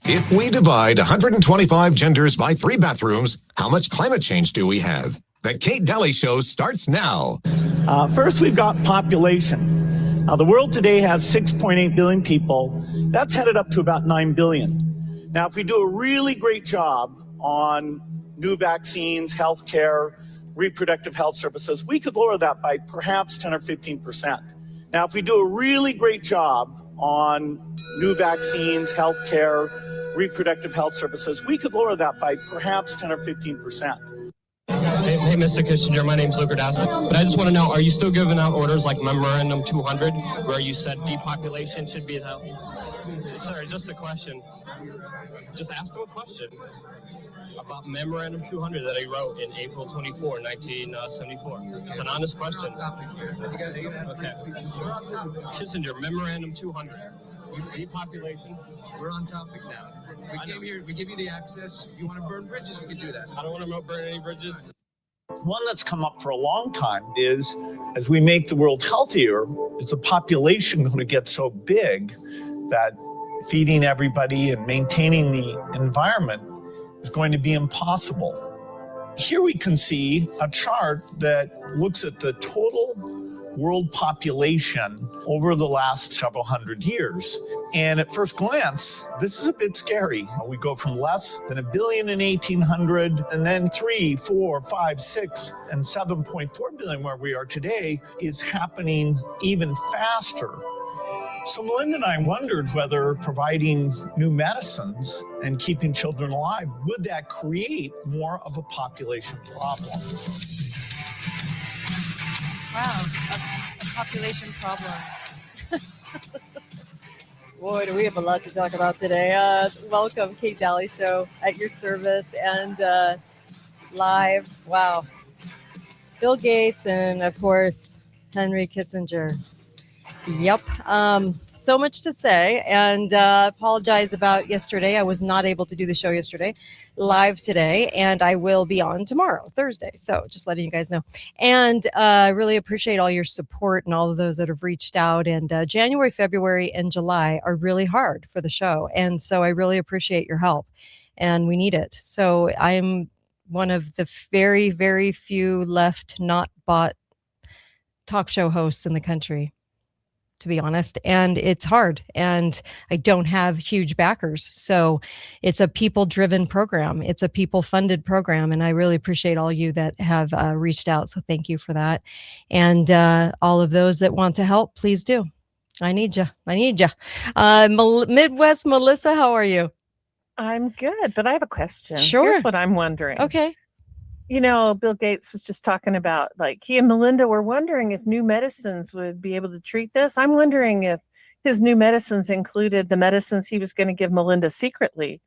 If we divide 125 genders by 3 bathrooms, how much climate change do we have? The Kate Daly Show starts now. First, we've got population. Now, the world today has 6.8 billion people. That's headed up to about 9 billion. Now, if we do a really great job on new vaccines, healthcare, reproductive health services, we could lower that by perhaps 10 or 15%. Now, if we do a really great job on new vaccines, healthcare, reproductive health services, we could lower that by perhaps 10 or 15%. Hey, Mr. Kissinger, my name's Luke Radowski, but I just want to know, are you still giving out orders like Memorandum 200, where you said depopulation should be held? Sorry, just a question. Just ask him a question about Memorandum 200 that he wrote in April 24, 1974. It's an honest question. Okay. Kissinger, Memorandum 200. Depopulation. We're on topic now. We came here, we give you the access. If you want to burn bridges, you can do that. I don't want to burn any bridges. One that's come up for a long time is, as we make the world healthier, is the population going to get so big that feeding everybody and maintaining the environment is going to be impossible. Here we can see a chart that looks at the total world population over the last several hundred years. And at first glance, this is a bit scary. We go from less than 1 billion in 1800, and then 3, 4, 5, 6, and 7.4 billion where we are today is happening even faster. So Melinda and I wondered whether providing new medicines and keeping children alive, would that create more of a population problem? Wow, a population problem. Boy, do we have a lot to talk about today. Welcome, Kate Daly Show, at your service and live. Wow. Bill Gates and, of course, Henry Kissinger. Yep. So much to say, and apologize about yesterday. I was not able to do the show yesterday, live today, and I will be on tomorrow, Thursday. So just letting you guys know. And I really appreciate all your support and all of those that have reached out. And January, February, and July are really hard for the show. And so I really appreciate your help, and we need it. So I'm one of the very, very few left not bought talk show hosts in the country, to be honest. And it's hard, and I don't have huge backers. So it's a people-driven program. It's a people-funded program. And I really appreciate all you that have reached out. So thank you for that. And all of those that want to help, please do. I need you. I need you. Midwest Melissa, how are you? I'm good, but I have a question. Sure. Here's what I'm wondering. Okay. You know, Bill Gates was just talking about, like, he and Melinda were wondering if new medicines would be able to treat this. I'm wondering if his new medicines included the medicines he was going to give Melinda secretly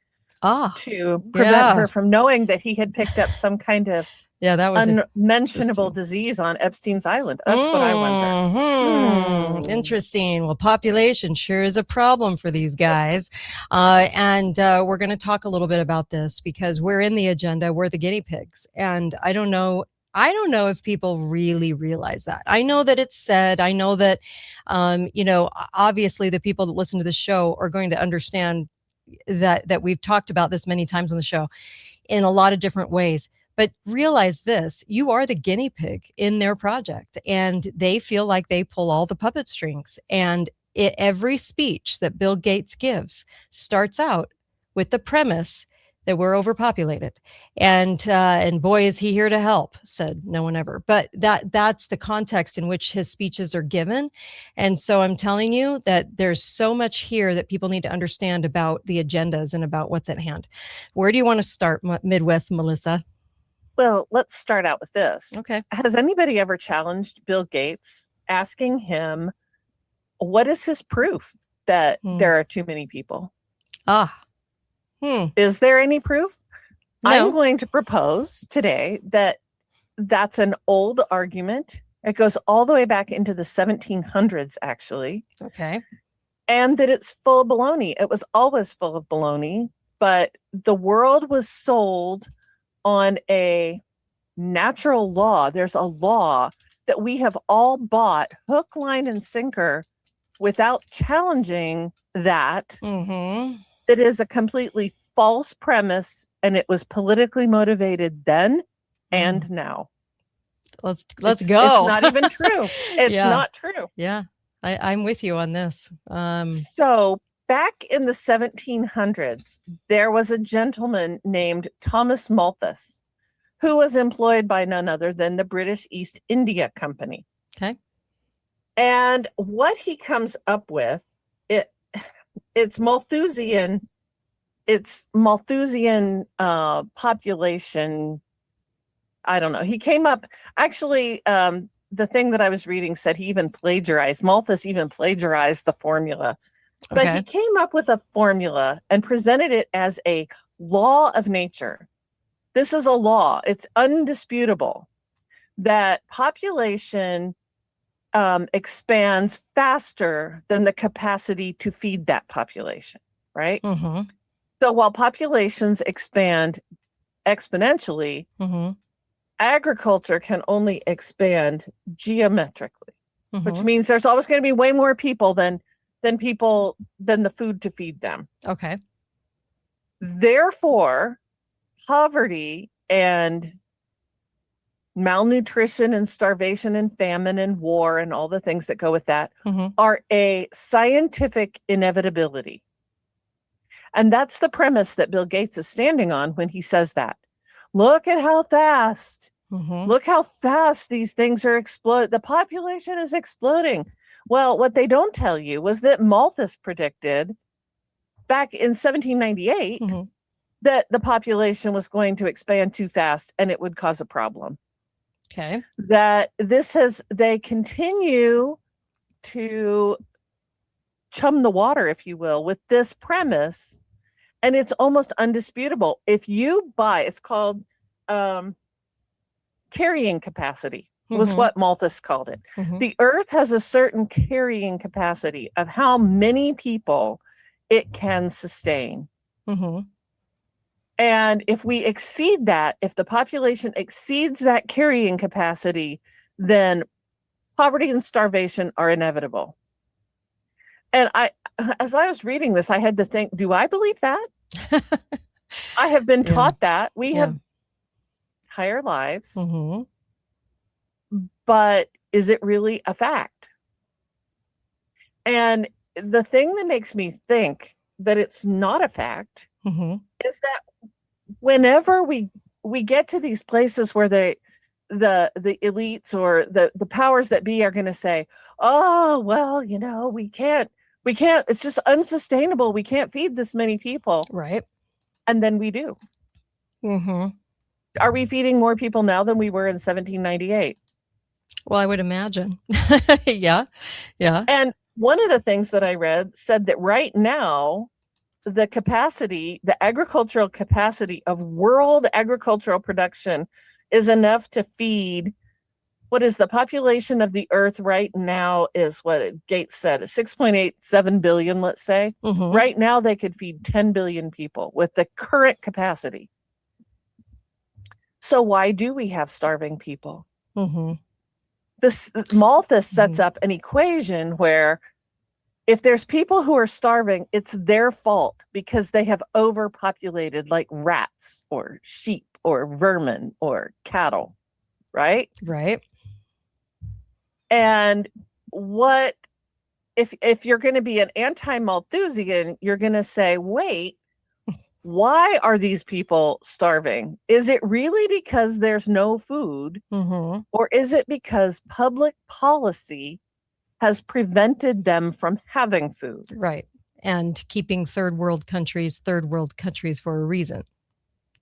to prevent her from knowing that he had picked up some kind of that was unmentionable disease on Epstein's Island. That's what I wonder. Interesting. Well, population sure is a problem for these guys. And we're going to talk a little bit about this because we're in the agenda. We're the guinea pigs. And I don't know if people really realize that. I know that it's said. I know that, obviously the people that listen to the show are going to understand that we've talked about this many times on the show in a lot of different ways. But realize this, you are the guinea pig in their project, and they feel like they pull all the puppet strings. And every speech that Bill Gates gives starts out with the premise that we're overpopulated. And boy, is he here to help, said no one ever. But that's the context in which his speeches are given. And so I'm telling you that there's so much here that people need to understand about the agendas and about what's at hand. Where do you want to start, Midwest Melissa? Well, let's start out with this. Okay. Has anybody ever challenged Bill Gates, asking him, what is his proof that there are too many people? Is there any proof? No. I'm going to propose today that that's an old argument. It goes all the way back into the 1700s, actually. Okay. And that it's full of baloney. It was always full of baloney, but the world was sold on a natural law. There's a law that we have all bought hook, line, and sinker without challenging that. Mm-hmm. that is a completely false premise, and it was politically motivated then and now. Let's It's go. not even true. It's Yeah. not true. Yeah, I'm with you on this. So back in the 1700s, there was a gentleman named Thomas Malthus who was employed by none other than the British East India Company. Okay. And what he comes up with, it's Malthusian population. I don't know. He came up, actually, the thing that I was reading said Malthus even plagiarized the formula. But Okay. he came up with a formula and presented it as a law of nature. This is a law. It's undisputable that population expands faster than the capacity to feed that population, right? Mm-hmm. So while populations expand exponentially, Mm-hmm. agriculture can only expand geometrically, which Mm-hmm. means there's always going to be way more people than the food to feed them. Okay. Therefore, poverty and malnutrition and starvation and famine and war and all the things that go with that Mm-hmm. are a scientific inevitability. And that's the premise that Bill Gates is standing on when he says that. Look at how fast, Mm-hmm. look how fast these things are exploding. The population is exploding. Well, what they don't tell you was that Malthus predicted back in 1798 Mm-hmm. that the population was going to expand too fast and it would cause a problem. Okay. That they continue to chum the water, if you will, with this premise, and it's almost undisputable. If you buy, it's called carrying capacity, was Mhm. what Malthus called it. Mhm. The Earth has a certain carrying capacity of how many people it can sustain. Mm-hmm. And if we exceed that, if the population exceeds that carrying capacity, then poverty and starvation are inevitable. And as I was reading this, I had to think, do I believe that? I have been Yeah. taught that. We Yeah. have higher lives, Mm-hmm. but is it really a fact? And the thing that makes me think that it's not a fact Mm-hmm. is that whenever we get to these places where the elites or the powers that be are going to say, oh, well, we can't, it's just unsustainable. We can't feed this many people. Right. And then we do. Mm-hmm. Are we feeding more people now than we were in 1798? Well, I would imagine. Yeah. Yeah. And one of the things that I read said that right now, the agricultural capacity of world agricultural production is enough to feed, what is the population of the earth right now is what Gates said, 6.87 billion, let's say. Mm-hmm. Right now, they could feed 10 billion people with the current capacity. So why do we have starving people? Mm-hmm. This Malthus sets up an equation where if there's people who are starving, it's their fault because they have overpopulated, like rats or sheep or vermin or cattle, right? Right. And what if you're going to be an anti-Malthusian, you're going to say, wait, why are these people starving? Is it really because there's no food, Mm-hmm. or is it because public policy has prevented them from having food? Right. And keeping third world countries for a reason,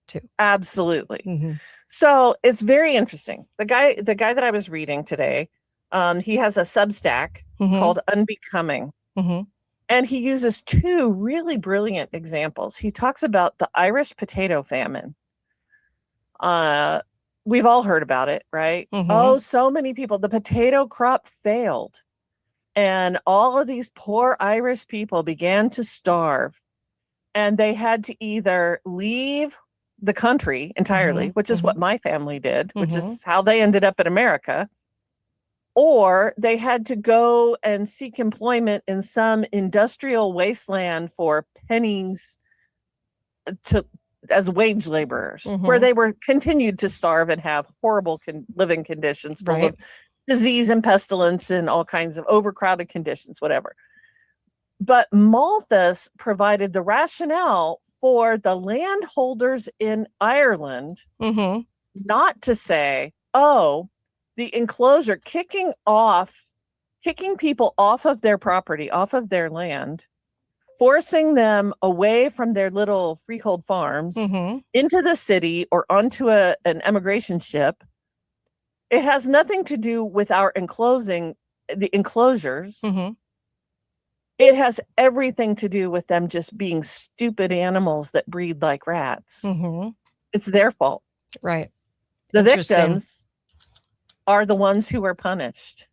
too. Absolutely. Mm-hmm. So it's very interesting. The guy that I was reading today, he has a Substack Mm-hmm. called Unbecoming. Mm-hmm. And he uses two really brilliant examples. He talks about the Irish potato famine. We've all heard about it, right? Mhm. Oh, so many people. The potato crop failed. And all of these poor Irish people began to starve. And they had to either leave the country entirely, Mhm, which is mhm. what my family did, which Mhm. is how they ended up in America, or they had to go and seek employment in some industrial wasteland for pennies as wage laborers, where they were continued to starve and have horrible living conditions full of disease and pestilence and all kinds of overcrowded conditions, whatever. But Malthus provided the rationale for the landholders in Ireland not to say, oh, the enclosure, kicking people off of their property, off of their land, forcing them away from their little freehold farms into the city or onto an emigration ship. It has nothing to do with our the enclosures. It has everything to do with them just being stupid animals that breed like rats. It's their fault. Right. The victims are the ones who are punished.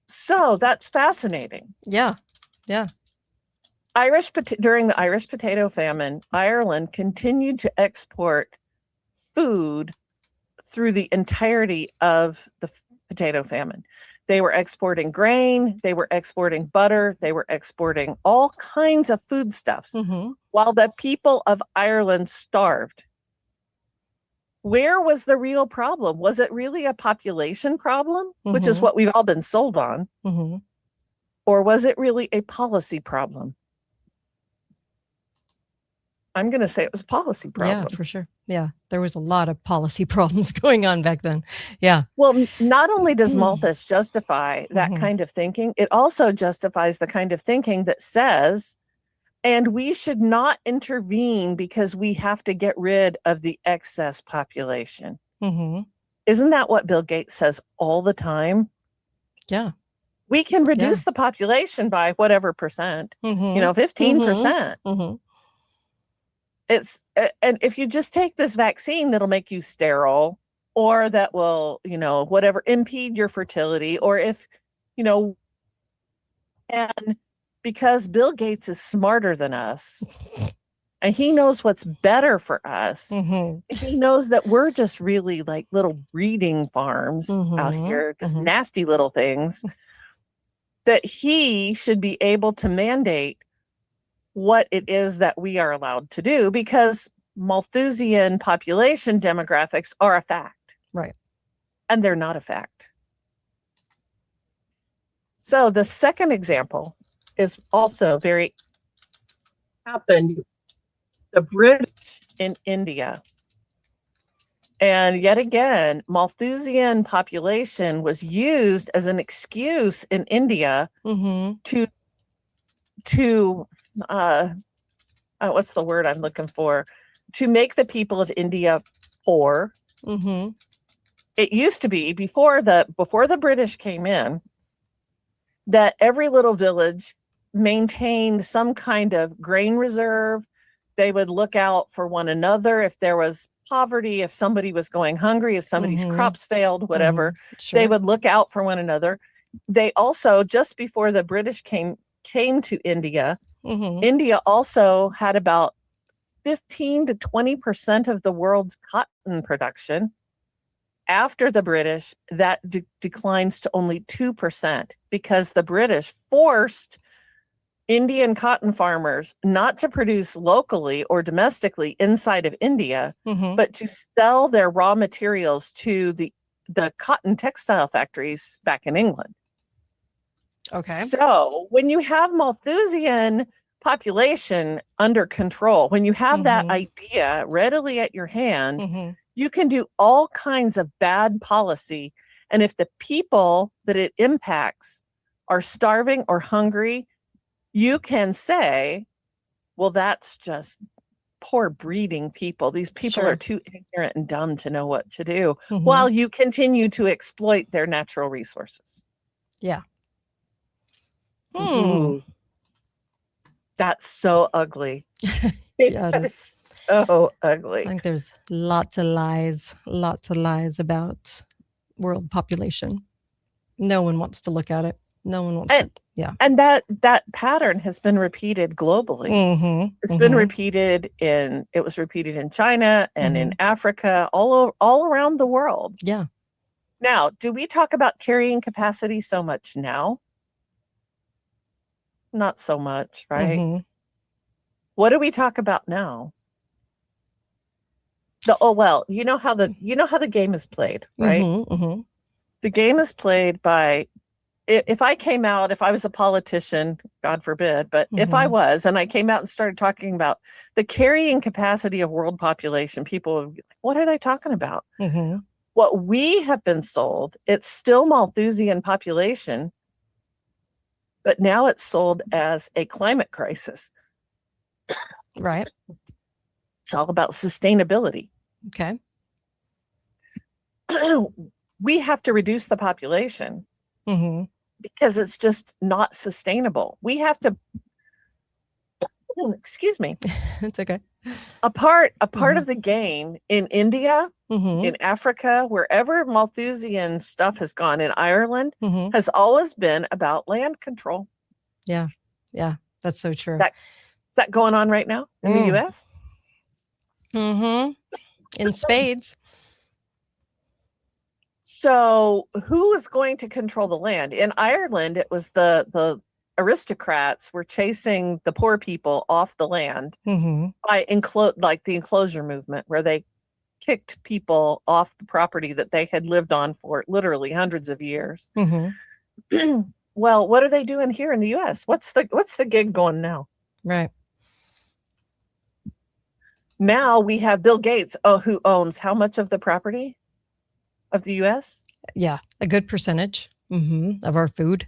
So that's fascinating. Yeah. Yeah. During the Irish potato famine, Ireland continued to export food through the entirety of the potato famine. They were exporting grain, they were exporting butter, they were exporting all kinds of foodstuffs while the people of Ireland starved. Where was the real problem? Was it really a population problem, which is what we've all been sold on? Or was it really a policy problem? I'm going to say it was a policy problem. Yeah, for sure. Yeah, there was a lot of policy problems going on back then. Yeah. Well, not only does Malthus justify that kind of thinking, it also justifies the kind of thinking that says, and we should not intervene because we have to get rid of the excess population. Isn't that what Bill Gates says all the time? Yeah. We can reduce the population by whatever percent, 15%. And if you just take this vaccine that'll make you sterile, or that will, whatever, impede your fertility, or if, and because Bill Gates is smarter than us and he knows what's better for us. He knows that we're just really like little breeding farms out here, just nasty little things, that he should be able to mandate what it is that we are allowed to do, because Malthusian population demographics are a fact. Right. And they're not a fact. So the second example is also happened, the British in India. And yet again, Malthusian population was used as an excuse in India to what's the word I'm looking for? To make the people of India poor. It used to be before the British came in, that every little village maintained some kind of grain reserve. They would look out for one another if there was poverty, if somebody was going hungry, if somebody's crops failed, whatever. Sure. They would look out for one another. They also, just before the British came to India, India also had about 15 to 20% of the world's cotton production. After the British, that declines to only 2%, because the British forced Indian cotton farmers not to produce locally or domestically inside of India, but to sell their raw materials to the cotton textile factories back in England. Okay. So when you have Malthusian population under control, when you have that idea readily at your hand, you can do all kinds of bad policy. And if the people that it impacts are starving or hungry, you can say, well, that's just poor breeding people. These people are too ignorant and dumb to know what to do, while you continue to exploit their natural resources. Yeah. That's so ugly. Yeah, it is. So ugly. I think there's lots of lies about world population. No one wants to look at it. No one wants to. Yeah. And that pattern has been repeated globally. It's been repeated in China and in Africa, all around the world. Yeah. Now, do we talk about carrying capacity so much now? Not so much, right? Mhm. What do we talk about now? You know how the game is played, right? Mhm. Mhm. The game is played by if I was a politician, God forbid, but if I Mhm. was and I came out and started talking about the carrying capacity of world population, people would be like, what are they talking about? Mhm. What we have been sold, it's still Malthusian population, but now it's sold as a climate crisis. Right. It's all about sustainability. Okay. We have to reduce the population Mhm. because it's just not sustainable. We have to, excuse me, It's okay. a part Mhm. of the game in India, Mhm. in Africa, wherever Malthusian stuff has gone, in Ireland, Mhm. has always been about land control. Yeah. Yeah. That's so true. Is that going on right now in the US? Mhm. In spades. So who is going to control the land? In Ireland, it was the aristocrats were chasing the poor people off the land Mhm. by the enclosure movement, where they kicked people off the property that they had lived on for literally hundreds of years. Mhm. Well, what are they doing here in the US? What's the gig going now? Right. Now we have Bill Gates, who owns how much of the property of the US? Yeah. A good percentage of our food.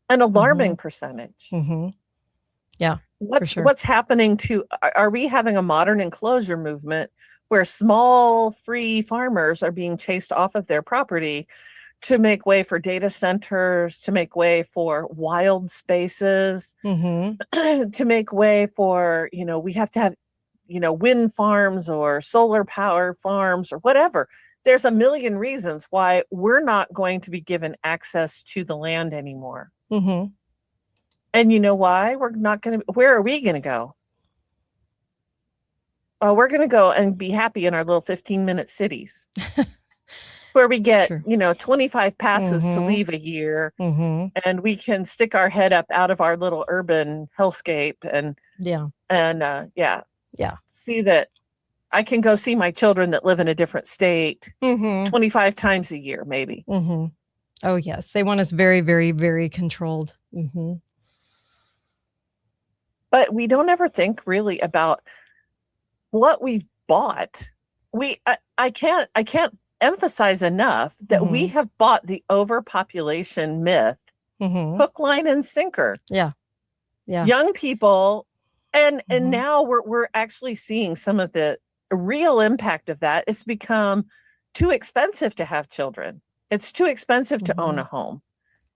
An alarming percentage. Mhm. Yeah. For sure. What's happening to are we having a modern enclosure movement where small free farmers are being chased off of their property to make way for data centers, to make way for wild spaces, Mhm. to make way for, we have to have, wind farms or solar power farms or whatever. There's a million reasons why we're not going to be given access to the land anymore. Mhm. And you know why? We're not going to, where are we going to go? We're going to go and be happy in our little 15-minute cities where we It's get, true. 25 passes to Mhm. leave a year, Mhm. and we can stick our head up out of our little urban hellscape Yeah. and Yeah. see that I can go see my children that live in a different state Mhm. 25 times a year, maybe. Mhm. Oh, yes. They want us very, very, very controlled. Mhm. But we don't ever think really about what we've bought. I can't emphasize enough that we Mhm. have bought the overpopulation myth Mhm. hook, line, and sinker. Yeah. Yeah. Young people, and Mhm. now we're actually seeing some of the real impact of that. It's become too expensive to have children. It's too expensive to own a home.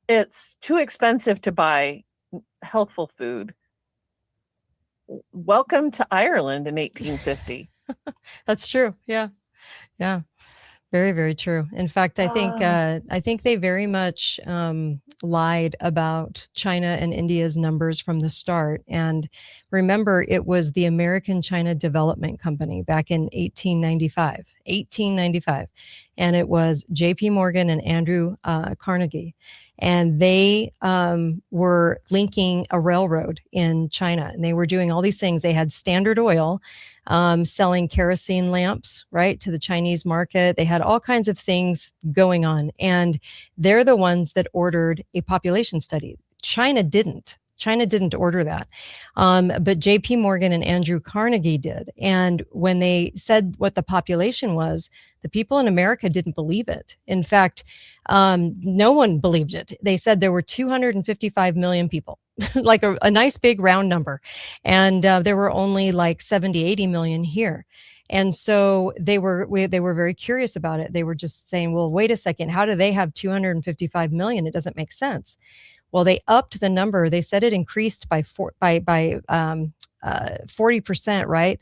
It's too expensive to buy healthful food. Welcome to Ireland in 1850. That's true. Yeah. Yeah. Very, very true. In fact, I think they very much lied about China and India's numbers from the start. And remember, it was the American China Development Company back in 1895, and it was J.P. Morgan and Andrew Carnegie. And they were linking a railroad in China, and they were doing all these things. They had Standard Oil selling kerosene lamps, right, to the Chinese market. They had all kinds of things going on. And they're the ones that ordered a population study. China didn't. China didn't order that. But JP Morgan and Andrew Carnegie did. And when they said what the population was, the people in America didn't believe it. In fact, no one believed it. They said there were 255 million people, like a nice big round number. And there were only like 70, 80 million here. And so they were very curious about it. They were just saying, well, wait a second, how do they have 255 million? It doesn't make sense. Well, they upped the number. They said it increased by 40%, right?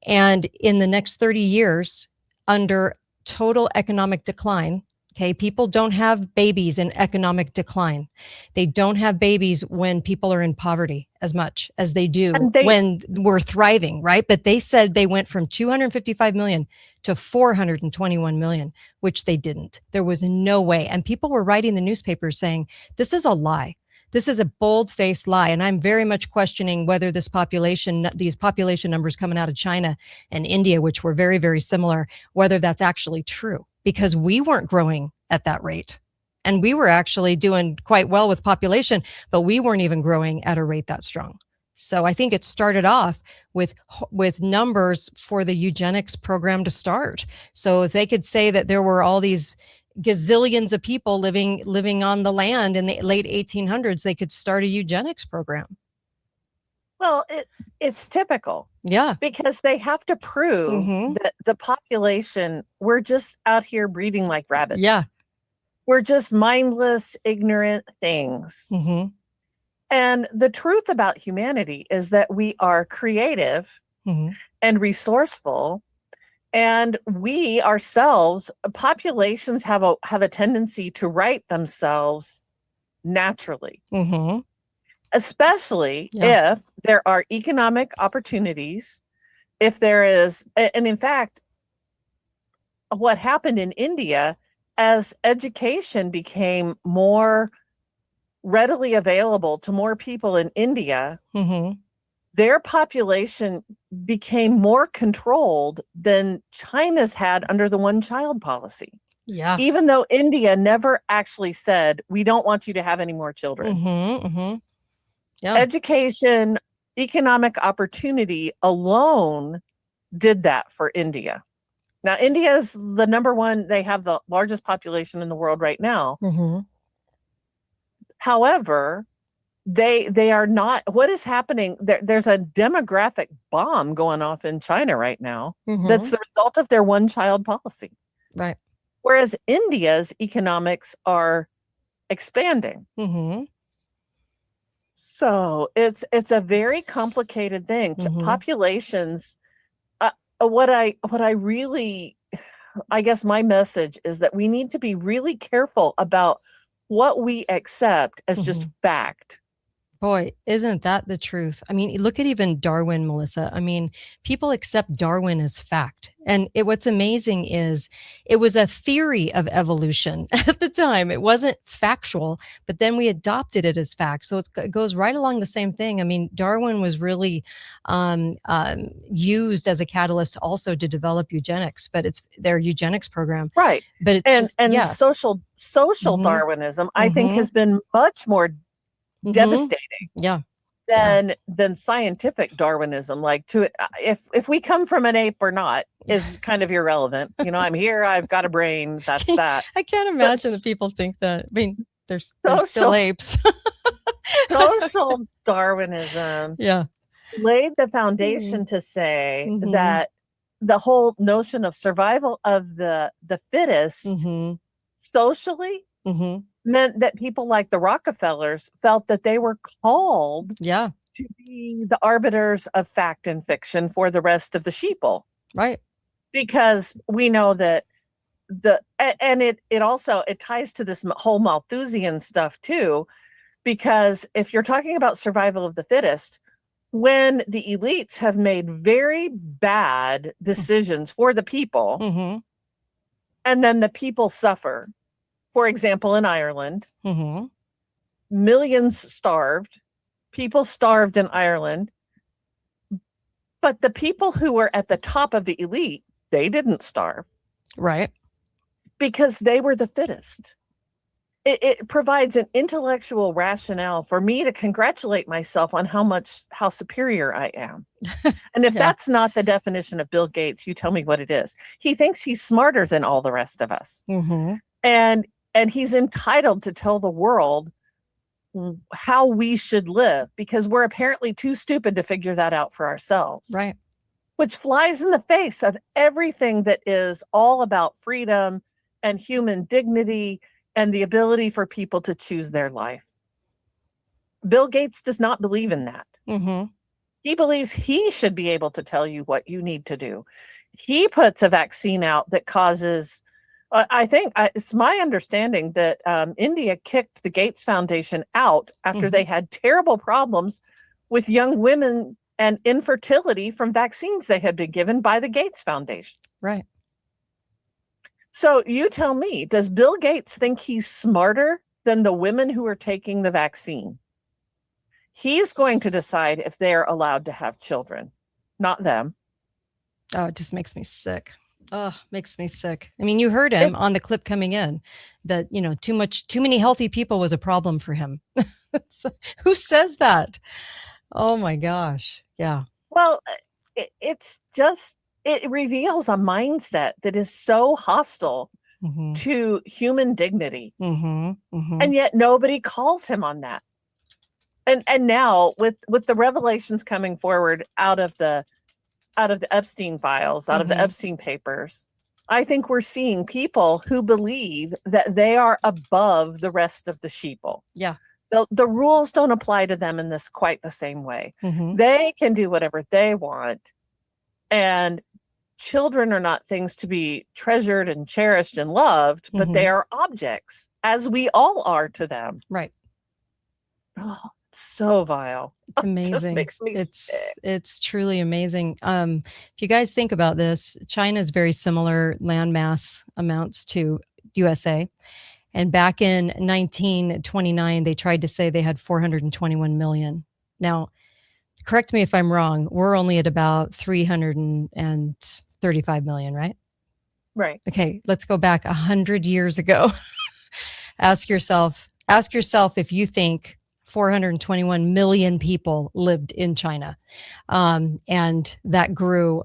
And in the next 30 years, under total economic decline, Okay. People don't have babies in economic decline. They don't have babies when people are in poverty as much as they do when we're thriving, right? But they said they went from 255 million to 421 million, which they didn't. There was no way. And people were writing the newspapers saying, this is a lie. This is a bold-faced lie. And I'm very much questioning whether these population numbers coming out of China and India, which were very, very similar, whether that's actually true, because we weren't growing at that rate. And we were actually doing quite well with population, but we weren't even growing at a rate that strong. So I think it started off with numbers for the eugenics program to start. So if they could say that there were all these gazillions of people living on the land in the late 1800s, they could start a eugenics program. Well, it's typical. Yeah. Because they have to prove that the population, we're just out here breeding like rabbits. Yeah. We're just mindless, ignorant things. And the truth about humanity is that we are creative and resourceful. And we ourselves, populations have a tendency to right themselves naturally. Especially if there are economic opportunities, if there is, and in fact, what happened in India, as education became more readily available to more people in India, their population became more controlled than China's had under the one-child policy. Yeah. Even though India never actually said, we don't want you to have any more children. Yeah. Education, economic opportunity alone did that for India. Now, India is the number one. They have the largest population in the world right now. However, they are not. What is happening? There's a demographic bomb going off in China right now. That's the result of their one-child policy. Right. Whereas India's economics are expanding. So it's a very complicated thing. Populations. What I really, I guess my message is that we need to be really careful about what we accept as just fact. Boy, isn't that the truth? I mean, look at even Darwin, Melissa. I mean, people accept Darwin as fact. And what's amazing is it was a theory of evolution at the time. It wasn't factual, but then we adopted it as fact. So it goes right along the same thing. I mean, Darwin was really used as a catalyst also to develop eugenics, but it's their eugenics program. Right. But it's social Darwinism, I think, has been much more devastating than scientific Darwinism. Like, if we come from an ape or not is kind of irrelevant. You know, I'm here, I've got a brain, that's that. I can't imagine that people think that. I mean, there's still apes. Social Darwinism laid the foundation to say that the whole notion of survival of the fittest socially meant that people like the Rockefellers felt that they were called to be the arbiters of fact and fiction for the rest of the sheeple. Right. Because we know that it ties to this whole Malthusian stuff too, because if you're talking about survival of the fittest, when the elites have made very bad decisions for the people, and then the people suffer. For example, in Ireland, millions starved, people starved in Ireland, but the people who were at the top of the elite, they didn't starve. Right. Because they were the fittest. It provides an intellectual rationale for me to congratulate myself on how superior I am. And if that's not the definition of Bill Gates, you tell me what it is. He thinks he's smarter than all the rest of us. And he's entitled to tell the world how we should live, because we're apparently too stupid to figure that out for ourselves. Right. Which flies in the face of everything that is all about freedom and human dignity and the ability for people to choose their life. Bill Gates does not believe in that. He believes he should be able to tell you what you need to do. He puts a vaccine out that causes I think it's my understanding that India kicked the Gates Foundation out after they had terrible problems with young women and infertility from vaccines they had been given by the Gates Foundation. Right. So you tell me, does Bill Gates think he's smarter than the women who are taking the vaccine? He's going to decide if they're allowed to have children, not them. Oh, it just makes me sick. Oh, makes me sick. I mean, you heard him on the clip coming in that, too many healthy people was a problem for him. Who says that? Oh my gosh. Yeah. Well, it reveals a mindset that is so hostile to human dignity. And yet nobody calls him on that. And now with the revelations coming forward out of the Epstein files, out of the Epstein papers, I think we're seeing people who believe that they are above the rest of the sheeple. Yeah. The rules don't apply to them in this quite the same way. They can do whatever they want. And children are not things to be treasured and cherished and loved, but they are objects, as we all are to them. Right. Oh, so vile. It's amazing. It just makes me sick. It's truly amazing. If you guys think about this, China is very similar landmass amounts to USA. And back in 1929, they tried to say they had 421 million. Now, correct me if I'm wrong. We're only at about 335 million, right? Right. Okay, let's go back 100 years ago. Ask yourself if you think 421 million people lived in China. And that grew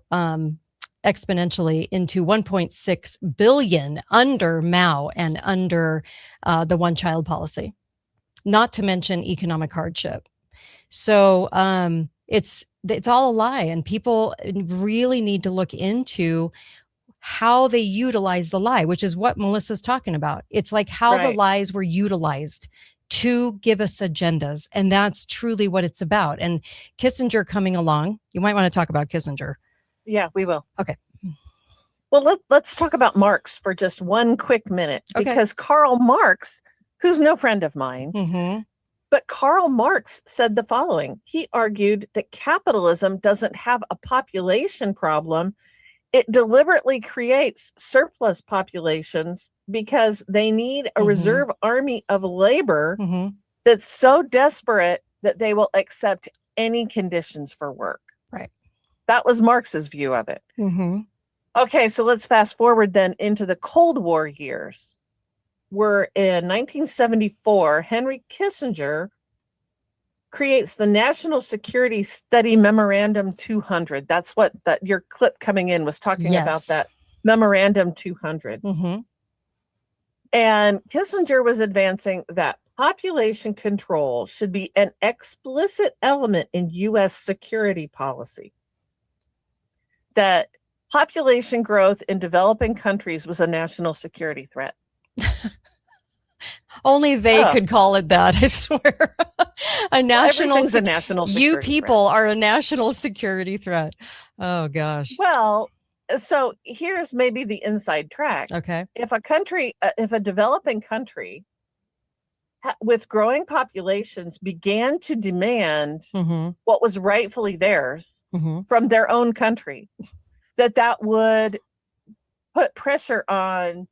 exponentially into 1.6 billion under Mao and under the one-child policy, not to mention economic hardship. So it's all a lie, and people really need to look into how they utilize the lie, which is what Melissa's talking about. It's like how the lies were utilized to give us agendas, and that's truly what it's about. And Kissinger coming along, you might want to talk about Kissinger. Yeah, we will. Okay. Well, let's talk about Marx for just one quick minute, because Karl Marx, who's no friend of mine, but Karl Marx said the following. He argued that capitalism doesn't have a population problem. It deliberately creates surplus populations because they need a reserve army of labor that's so desperate that they will accept any conditions for work. Right. That was Marx's view of it. Okay, so let's fast forward then into the Cold War years. We're in 1974. Henry Kissinger creates the National Security Study Memorandum 200. That's what your clip coming in was talking about, that Memorandum 200. And Kissinger was advancing that population control should be an explicit element in U.S. security policy. That population growth in developing countries was a national security threat. Only they could call it that, I swear. A national security You people are a national security threat. Oh, gosh. Well, so here's maybe the inside track. Okay. If a developing country with growing populations began to demand what was rightfully theirs from their own country, that would put pressure on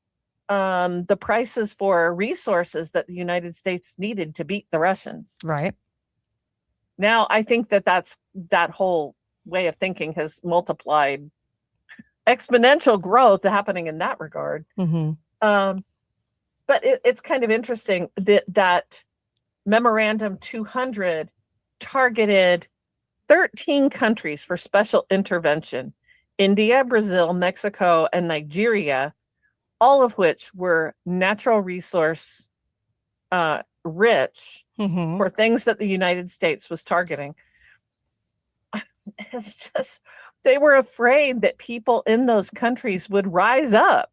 the prices for resources that the United States needed to beat the Russians. Right. Now, I think that whole way of thinking has multiplied exponential growth happening in that regard. But it's kind of interesting that Memorandum 200 targeted 13 countries for special intervention: India, Brazil, Mexico, and Nigeria, all of which were natural resource rich for things that the United States was targeting. It's just, they were afraid that people in those countries would rise up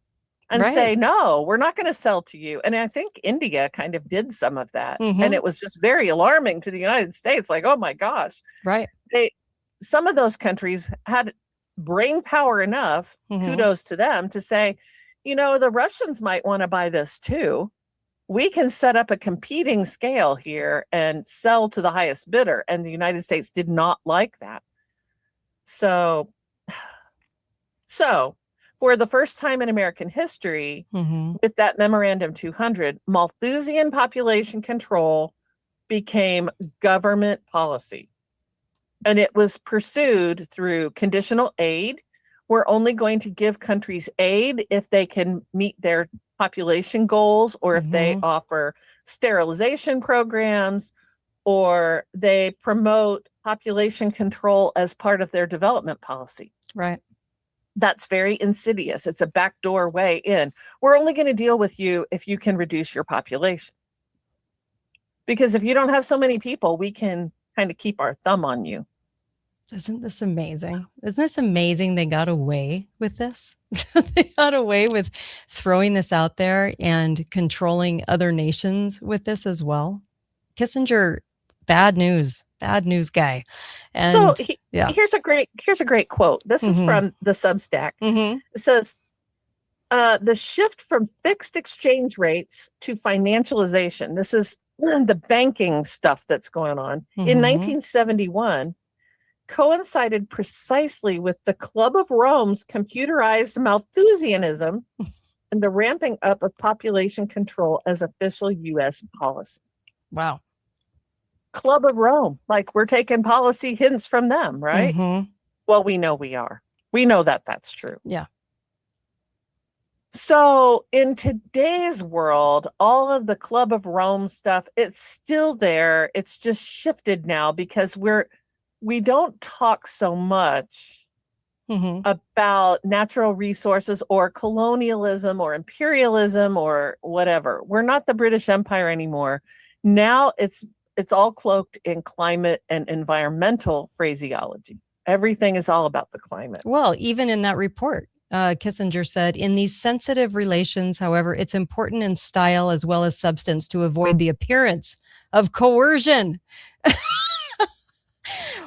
and say, no, we're not going to sell to you. And I think India kind of did some of that. And it was just very alarming to the United States. Like, oh my gosh. Right. Some of those countries had brain power enough, kudos to them, to say, the Russians might want to buy this too. We can set up a competing scale here and sell to the highest bidder. And the United States did not like that. So for the first time in American history, with that Memorandum 200, Malthusian population control became government policy. And it was pursued through conditional aid. We're only going to give countries aid if they can meet their population goals, or if they offer sterilization programs, or they promote population control as part of their development policy. Right. That's very insidious. It's a backdoor way in. We're only going to deal with you if you can reduce your population. Because if you don't have so many people, we can kind of keep our thumb on you. Isn't this amazing? Isn't this amazing they got away with this? They got away with throwing this out there and controlling other nations with this as well. Kissinger, bad news guy. And so here's a great quote. This is from the Substack. It says, the shift from fixed exchange rates to financialization. This is the banking stuff that's going on in 1971. Coincided precisely with the Club of Rome's computerized Malthusianism and the ramping up of population control as official U.S. policy. Wow. Club of Rome, like we're taking policy hints from them, right? Well, we know we are. We know that that's true. Yeah. So in today's world, all of the Club of Rome stuff, it's still there. It's just shifted now because we don't talk so much about natural resources or colonialism or imperialism or whatever. We're not the British Empire anymore. Now it's all cloaked in climate and environmental phraseology. Everything is all about the climate. Well, even in that report, Kissinger said, in these sensitive relations, however, it's important in style as well as substance to avoid the appearance of coercion.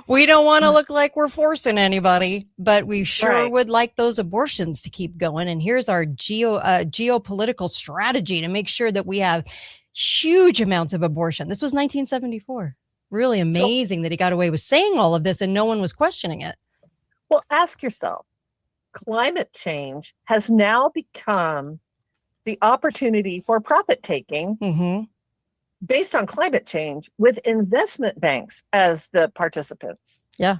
We don't want to look like we're forcing anybody, but we sure would like those abortions to keep going. And here's our geopolitical strategy to make sure that we have huge amounts of abortion. This was 1974. Really amazing that he got away with saying all of this and no one was questioning it. Well, ask yourself, climate change has now become the opportunity for profit taking based on climate change with investment banks as the participants. Yeah.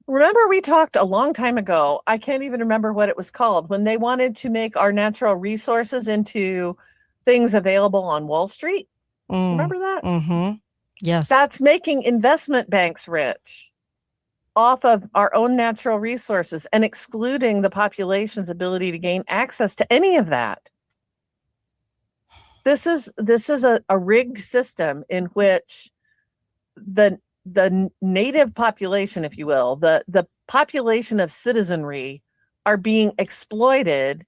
Remember we talked a long time ago, I can't even remember what it was called, when they wanted to make our natural resources into things available on Wall Street? Remember that? Yes. That's making investment banks rich off of our own natural resources and excluding the population's ability to gain access to any of that. This is a rigged system in which the native population, if you will, the population of citizenry are being exploited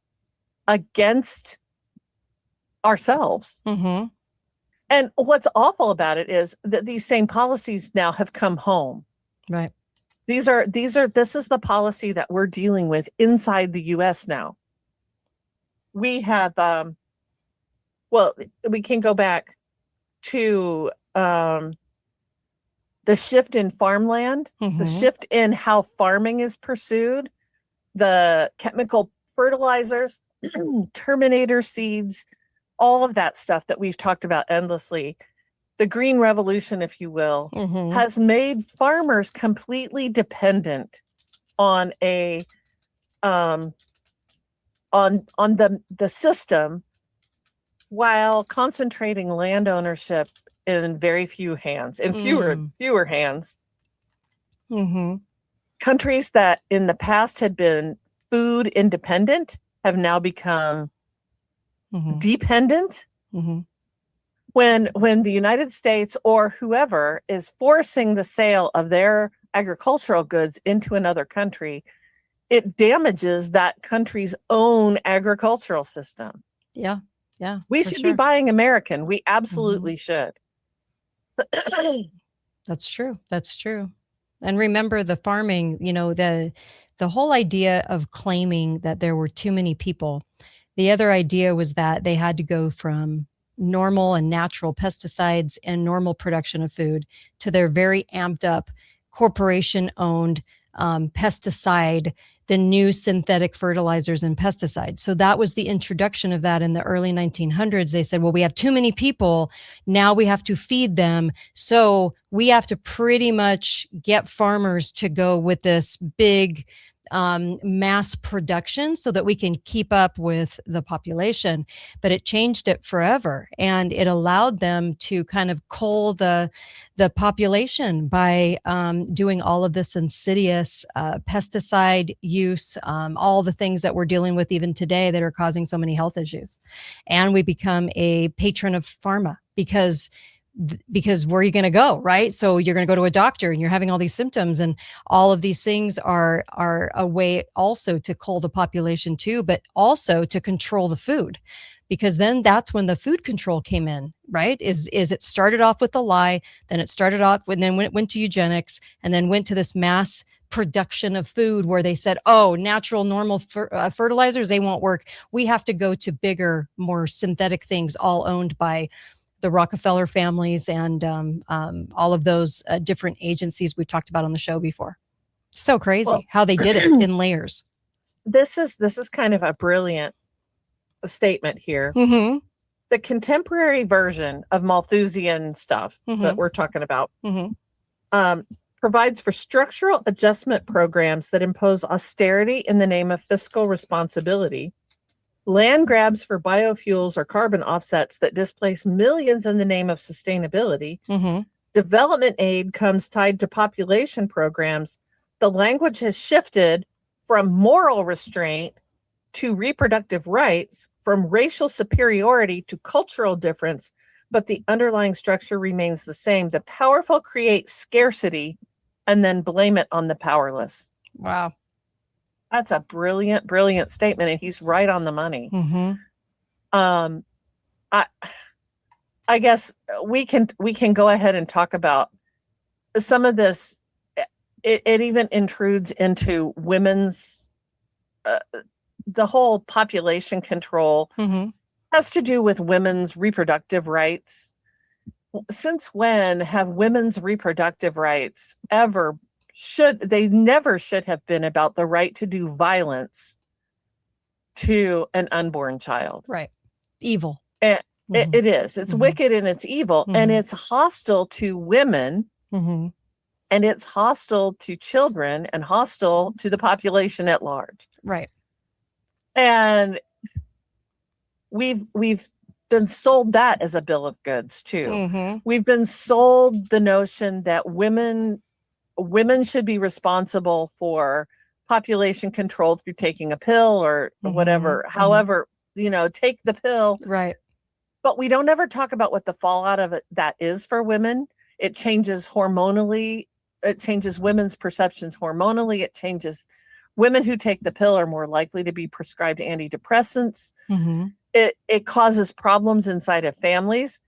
against ourselves. And what's awful about it is that these same policies now have come home. Right. This is the policy that we're dealing with inside the US now. We have well, we can go back to the shift in farmland, the shift in how farming is pursued, the chemical fertilizers, terminator seeds, all of that stuff that we've talked about endlessly. The green revolution, if you will, has made farmers completely dependent on a on the system, while concentrating land ownership in very few hands, in fewer hands. Countries that in the past had been food independent have now become dependent. When the United States or whoever is forcing the sale of their agricultural goods into another country, it damages that country's own agricultural system. Yeah. We should be buying American. We absolutely should. That's true. And remember the farming, the the whole idea of claiming that there were too many people, the other idea was that they had to go from normal and natural pesticides and normal production of food to their very amped up corporation owned pesticide, the new synthetic fertilizers and pesticides. So that was the introduction of that in the early 1900s. They said, well, we have too many people. Now we have to feed them. So we have to pretty much get farmers to go with this big mass production so that we can keep up with the population. But it changed it forever, and it allowed them to kind of cull the population by doing all of this insidious pesticide use, all the things that we're dealing with even today that are causing so many health issues. And we become a patron of pharma because where are you going to go, right? So you're going to go to a doctor and you're having all these symptoms, and all of these things are a way also to cull the population too, but also to control the food, because then that's when the food control came in, right? Is it started off with a lie, then it started off when then went to eugenics, and then went to this mass production of food where they said, oh, natural, normal fertilizers, they won't work. We have to go to bigger, more synthetic things, all owned by the Rockefeller families and all of those different agencies we've talked about on the show before. So crazy how they did it in layers. This is kind of a brilliant statement here. Mm-hmm. The contemporary version of Malthusian stuff that we're talking about provides for structural adjustment programs that impose austerity in the name of fiscal responsibility, land grabs for biofuels or carbon offsets that displace millions in the name of sustainability. Development aid comes tied to population programs. The language has shifted from moral restraint to reproductive rights, from racial superiority to cultural difference, but the underlying structure remains the same. The powerful create scarcity and then blame it on the powerless. Wow. That's a brilliant, brilliant statement, and he's right on the money. I guess we can go ahead and talk about some of this. It even intrudes into women's, the whole population control has to do with women's reproductive rights. Since when have women's reproductive rights ever they never should have been about the right to do violence to an unborn child. Right. Evil. And it is. It's wicked and it's evil. And it's hostile to women. And it's hostile to children and hostile to the population at large. Right. And we've been sold that as a bill of goods too. We've been sold the notion that women should be responsible for population control through taking a pill or whatever. However, take the pill. Right. But we don't ever talk about what the fallout of it that is for women. It changes hormonally. It changes women's perceptions hormonally. It changes women who take the pill are more likely to be prescribed antidepressants. It causes problems inside of families.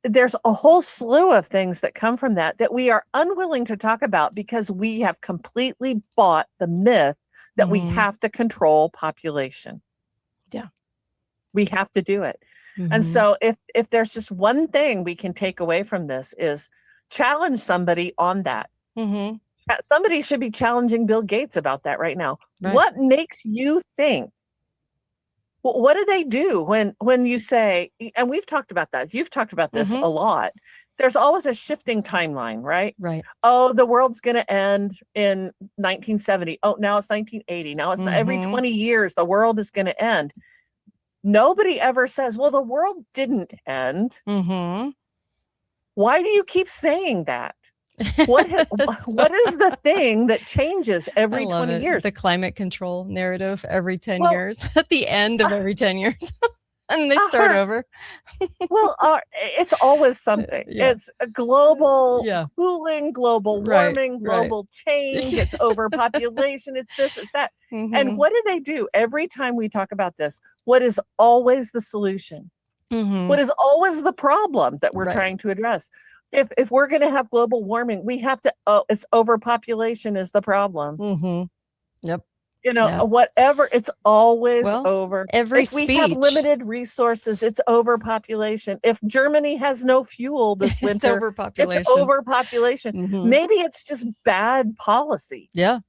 There's a whole slew of things that come from that we are unwilling to talk about because we have completely bought the myth that we have to control population. Yeah. We have to do it. And so if there's just one thing we can take away from this is challenge somebody on that. Somebody should be challenging Bill Gates about that right now. Right. What makes you think? What do they do when you say, and we've talked about that, you've talked about this a lot. There's always a shifting timeline, right? Right. Oh, the world's going to end in 1970. Oh, now it's 1980. Now it's every 20 years, the world is going to end. Nobody ever says, well, the world didn't end. Why do you keep saying that? What is the thing that changes every 20 years? The climate control narrative every 10 years, at the end of every 10 years. And they start over. It's always something. Yeah. It's a global cooling, global warming, Right. global change. It's overpopulation. It's this, it's that. And what do? Every time we talk about this, what is always the solution? What is always the problem that we're trying to address? If we're going to have global warming, we have to, it's overpopulation is the problem. Yep. Yeah. whatever. It's always Well, over. every If we have speech. limited resources, it's overpopulation. If Germany has no fuel this It's winter, overpopulation. it's overpopulation. Mhm. Maybe it's just bad policy. Yeah.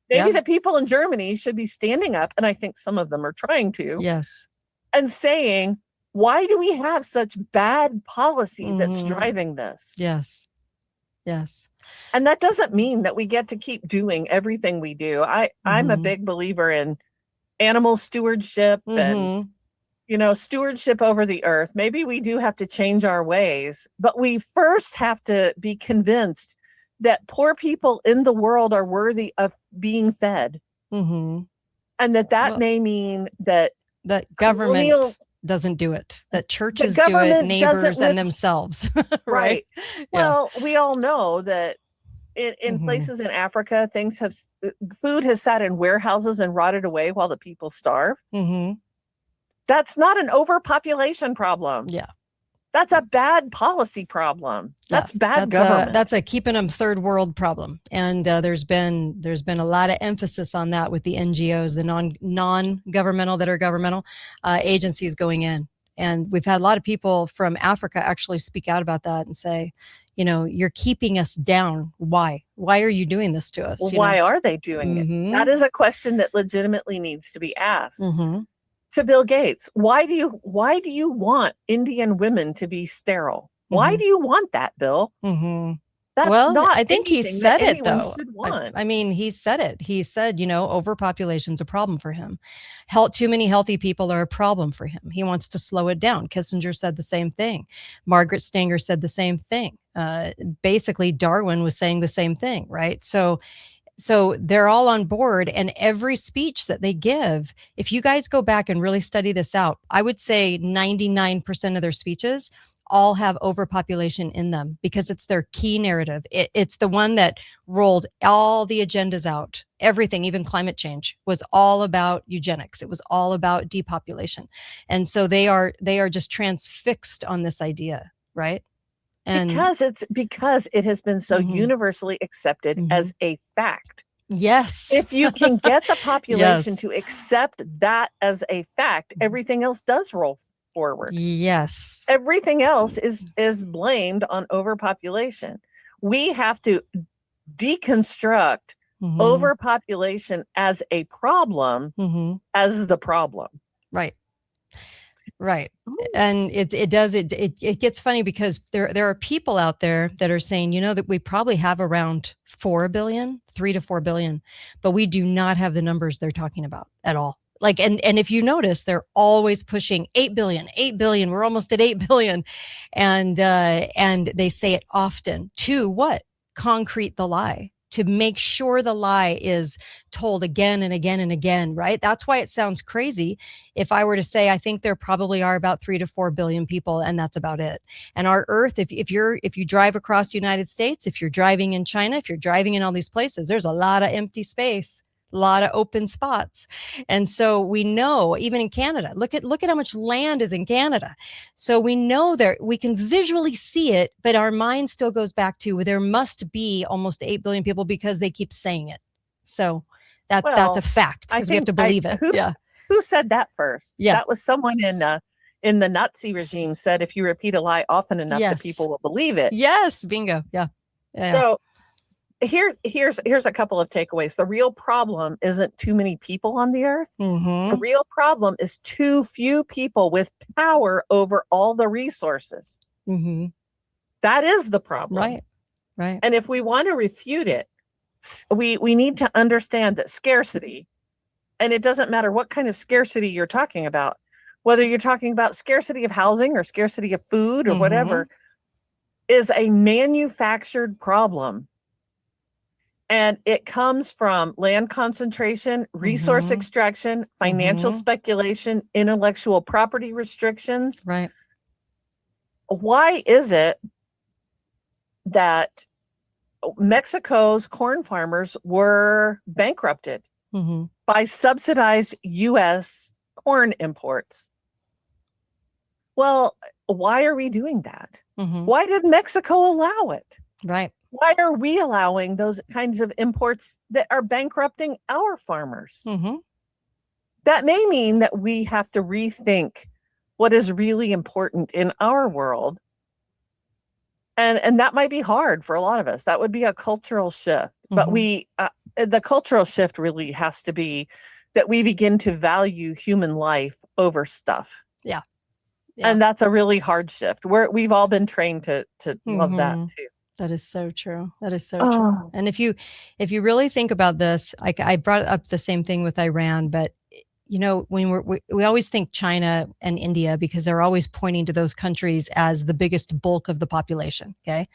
Maybe Yeah. the people in Germany should be standing up, and I think some of them are trying to, Yes. and saying, why do we have such bad policy that's Mhm. driving this? Yes. Yes. And that doesn't mean that we get to keep doing everything we do. I'm a Mhm. big believer in animal stewardship and Mhm. stewardship over the earth. Maybe we do have to change our ways, but we first have to be convinced that poor people in the world are worthy of being fed, Mhm. and that Well, may mean that that government colonial doesn't do it, that the churches do it, government doesn't neighbors and live themselves, right? right. Yeah. Well, we all know that in Mhm. places in Africa, things have food has sat in warehouses and rotted away while the people starve. Mhm. That's not an overpopulation problem. Yeah. That's a bad policy problem. Yeah. That's bad government. That's a keeping them third world problem. And there's been a lot of emphasis on that with the NGOs, the non-governmental that are governmental agencies going in. And we've had a lot of people from Africa actually speak out about that and say, you're keeping us down. Why? Why are you doing this to us? Well, why are they doing it? Mhm. That is a question that legitimately needs to be asked. Mhm. To Bill Gates, why do you want Indian women to be sterile? Why Mhm. do you want that, Bill? Mhm. That's Well, not I think he anything said that it anyone though. should want. I mean, he said it. He said, overpopulation's a problem for him. Too many healthy people are a problem for him. He wants to slow it down. Kissinger said the same thing. Margaret Stanger said the same thing. Basically, Darwin was saying the same thing, right? So they're all on board, and every speech that they give, if you guys go back and really study this out, I would say 99% of their speeches all have overpopulation in them because it's their key narrative. It's the one that rolled all the agendas out. Everything, even climate change, was all about eugenics. It was all about depopulation. And so they are just transfixed on this idea, right? And Because it has been so Mhm. universally accepted Mhm. as a fact. Yes. If you can get the population Yes. to accept that as a fact, everything else does roll forward. Yes. Everything else is blamed on overpopulation. We have to deconstruct Mhm. overpopulation as a problem Mhm. as the problem. Right. Right. And it gets funny because there are people out there that are saying, that we probably have around 4 billion, 3 to 4 billion, but we do not have the numbers they're talking about at all. Like, and if you notice, they're always pushing 8 billion, 8 billion. We're almost at 8 billion. And they say it often to what? Concrete the lie, to make sure the lie is told again and again and again, right? That's why it sounds crazy if I were to say, I think there probably are about 3 to 4 billion people, and that's about it. And our Earth, if you drive across the United States, if you're driving in China, if you're driving in all these places, there's a lot of empty space, a lot of open spots. And so we know, even in Canada, look at how much land is in Canada. So we know that we can visually see it, but our mind still goes back to there must be almost 8 billion people because they keep saying it. So that's a fact because we have to believe it. Who said that first? Yeah. That was someone in the Nazi regime said, if you repeat a lie often enough, Yes. the people will believe it. Yes, bingo. Yeah. So here's a couple of takeaways. The real problem isn't too many people on the earth. Mm-hmm. The real problem is too few people with power over all the resources. Mm-hmm. That is the problem. Right. And if we want to refute it, we need to understand that scarcity, and it doesn't matter what kind of scarcity you're talking about, whether you're talking about scarcity of housing or scarcity of food or whatever, is a manufactured problem. And it comes from land concentration, resource extraction, financial speculation, intellectual property restrictions. Right. Why is it that Mexico's corn farmers were bankrupted by subsidized U.S. corn imports? Well, why are we doing that? Why did Mexico allow it? Right. Why are we allowing those kinds of imports that are bankrupting our farmers? Mm-hmm. That may mean that we have to rethink what is really important in our world. And that might be hard for a lot of us. That would be a cultural shift. But the cultural shift really has to be that we begin to value human life over stuff. Yeah. And that's a really hard shift. We've all been trained to love that too. That is so true. That is so true. And if you really think about this, I brought up the same thing with Iran, but you know, when we always think China and India because they're always pointing to those countries as the biggest bulk of the population. Okay.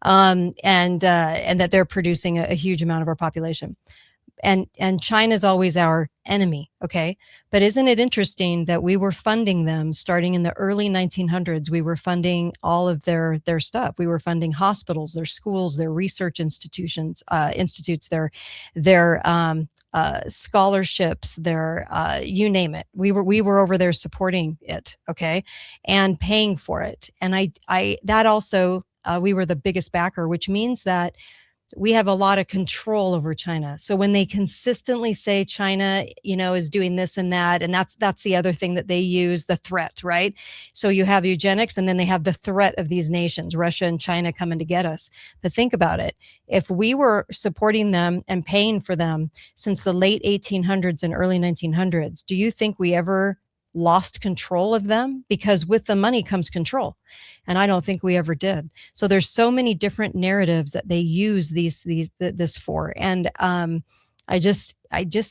And that they're producing a huge amount of our population. And China is always our enemy. Okay. But isn't it interesting that we were funding them starting in the early 1900s? We were funding all of their stuff. We were funding hospitals, their schools, their research institutes, their scholarships, their you name it. We were over there supporting it. Okay. And paying for it. And I that also, we were the biggest backer, which means that we have a lot of control over China. So when they consistently say China, you know, is doing this and that, and that's the other thing that they use, the threat, right? So you have eugenics and then they have the threat of these nations, Russia and China coming to get us. But think about it. If we were supporting them and paying for them since the late 1800s and early 1900s, do you think we ever lost control of them? Because with the money comes control. And I don't think we ever did. So there's so many different narratives that they use this for. And I just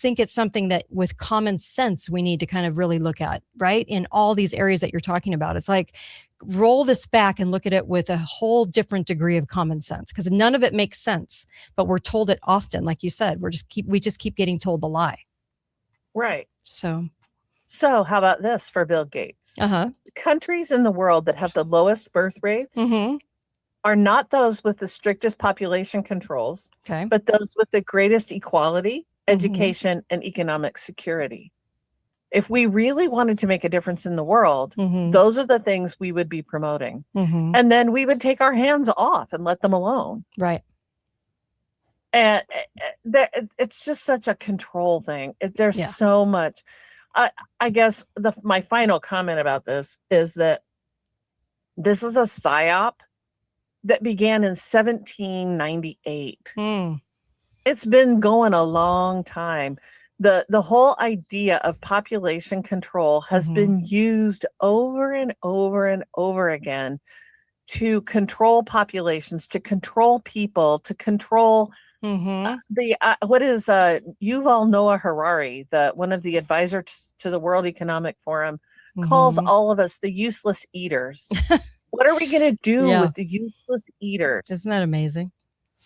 think it's something that with common sense, we need to kind of really look at, right? In all these areas that you're talking about. It's like, roll this back and look at it with a whole different degree of common sense, because none of it makes sense, but we're told it often. Like you said, we just keep getting told the lie. Right. So how about this for Bill Gates? Countries in the world that have the lowest birth rates are not those with the strictest population controls, but those with the greatest equality, education, and economic security. If we really wanted to make a difference in the world, those are the things we would be promoting. And then we would take our hands off and let them alone. Right. And it's just such a control thing. There's so much. I guess my final comment about this is that this is a psyop that began in 1798. It's been going a long time. The whole idea of population control has been used over and over and over again to control populations, to control people, to control what is Yuval Noah Harari, one of the advisors to the World Economic Forum, calls all of us the useless eaters. What are we going to do with the useless eaters? Isn't that amazing?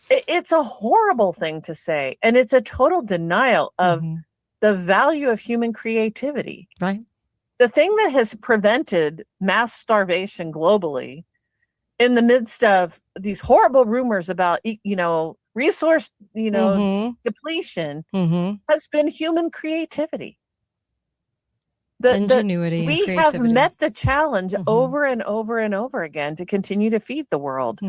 It's a horrible thing to say, and it's a total denial of the value of human creativity. Right. The thing that has prevented mass starvation globally in the midst of these horrible rumors about, resource, depletion has been human creativity. Ingenuity. We have met the challenge over and over and over again to continue to feed the world.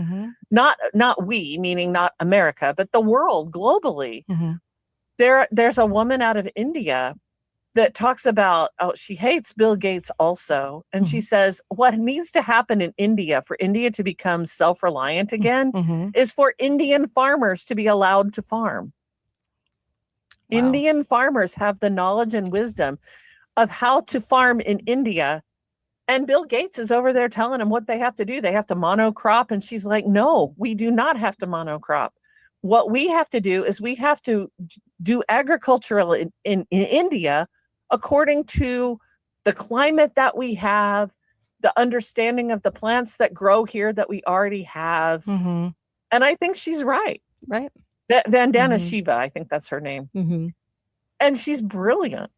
Not we, meaning not America, but the world globally. There's a woman out of India that talks about, she hates Bill Gates also. And she says, what needs to happen in India for India to become self-reliant again is for Indian farmers to be allowed to farm. Wow. Indian farmers have the knowledge and wisdom of how to farm in India. And Bill Gates is over there telling them what they have to do. They have to monocrop. And she's like, no, we do not have to monocrop. What we have to do is we have to do agricultural in India according to the climate that we have, the understanding of the plants that grow here that we already have. And I think she's right. Right. Vandana Shiva, I think that's her name. And she's brilliant.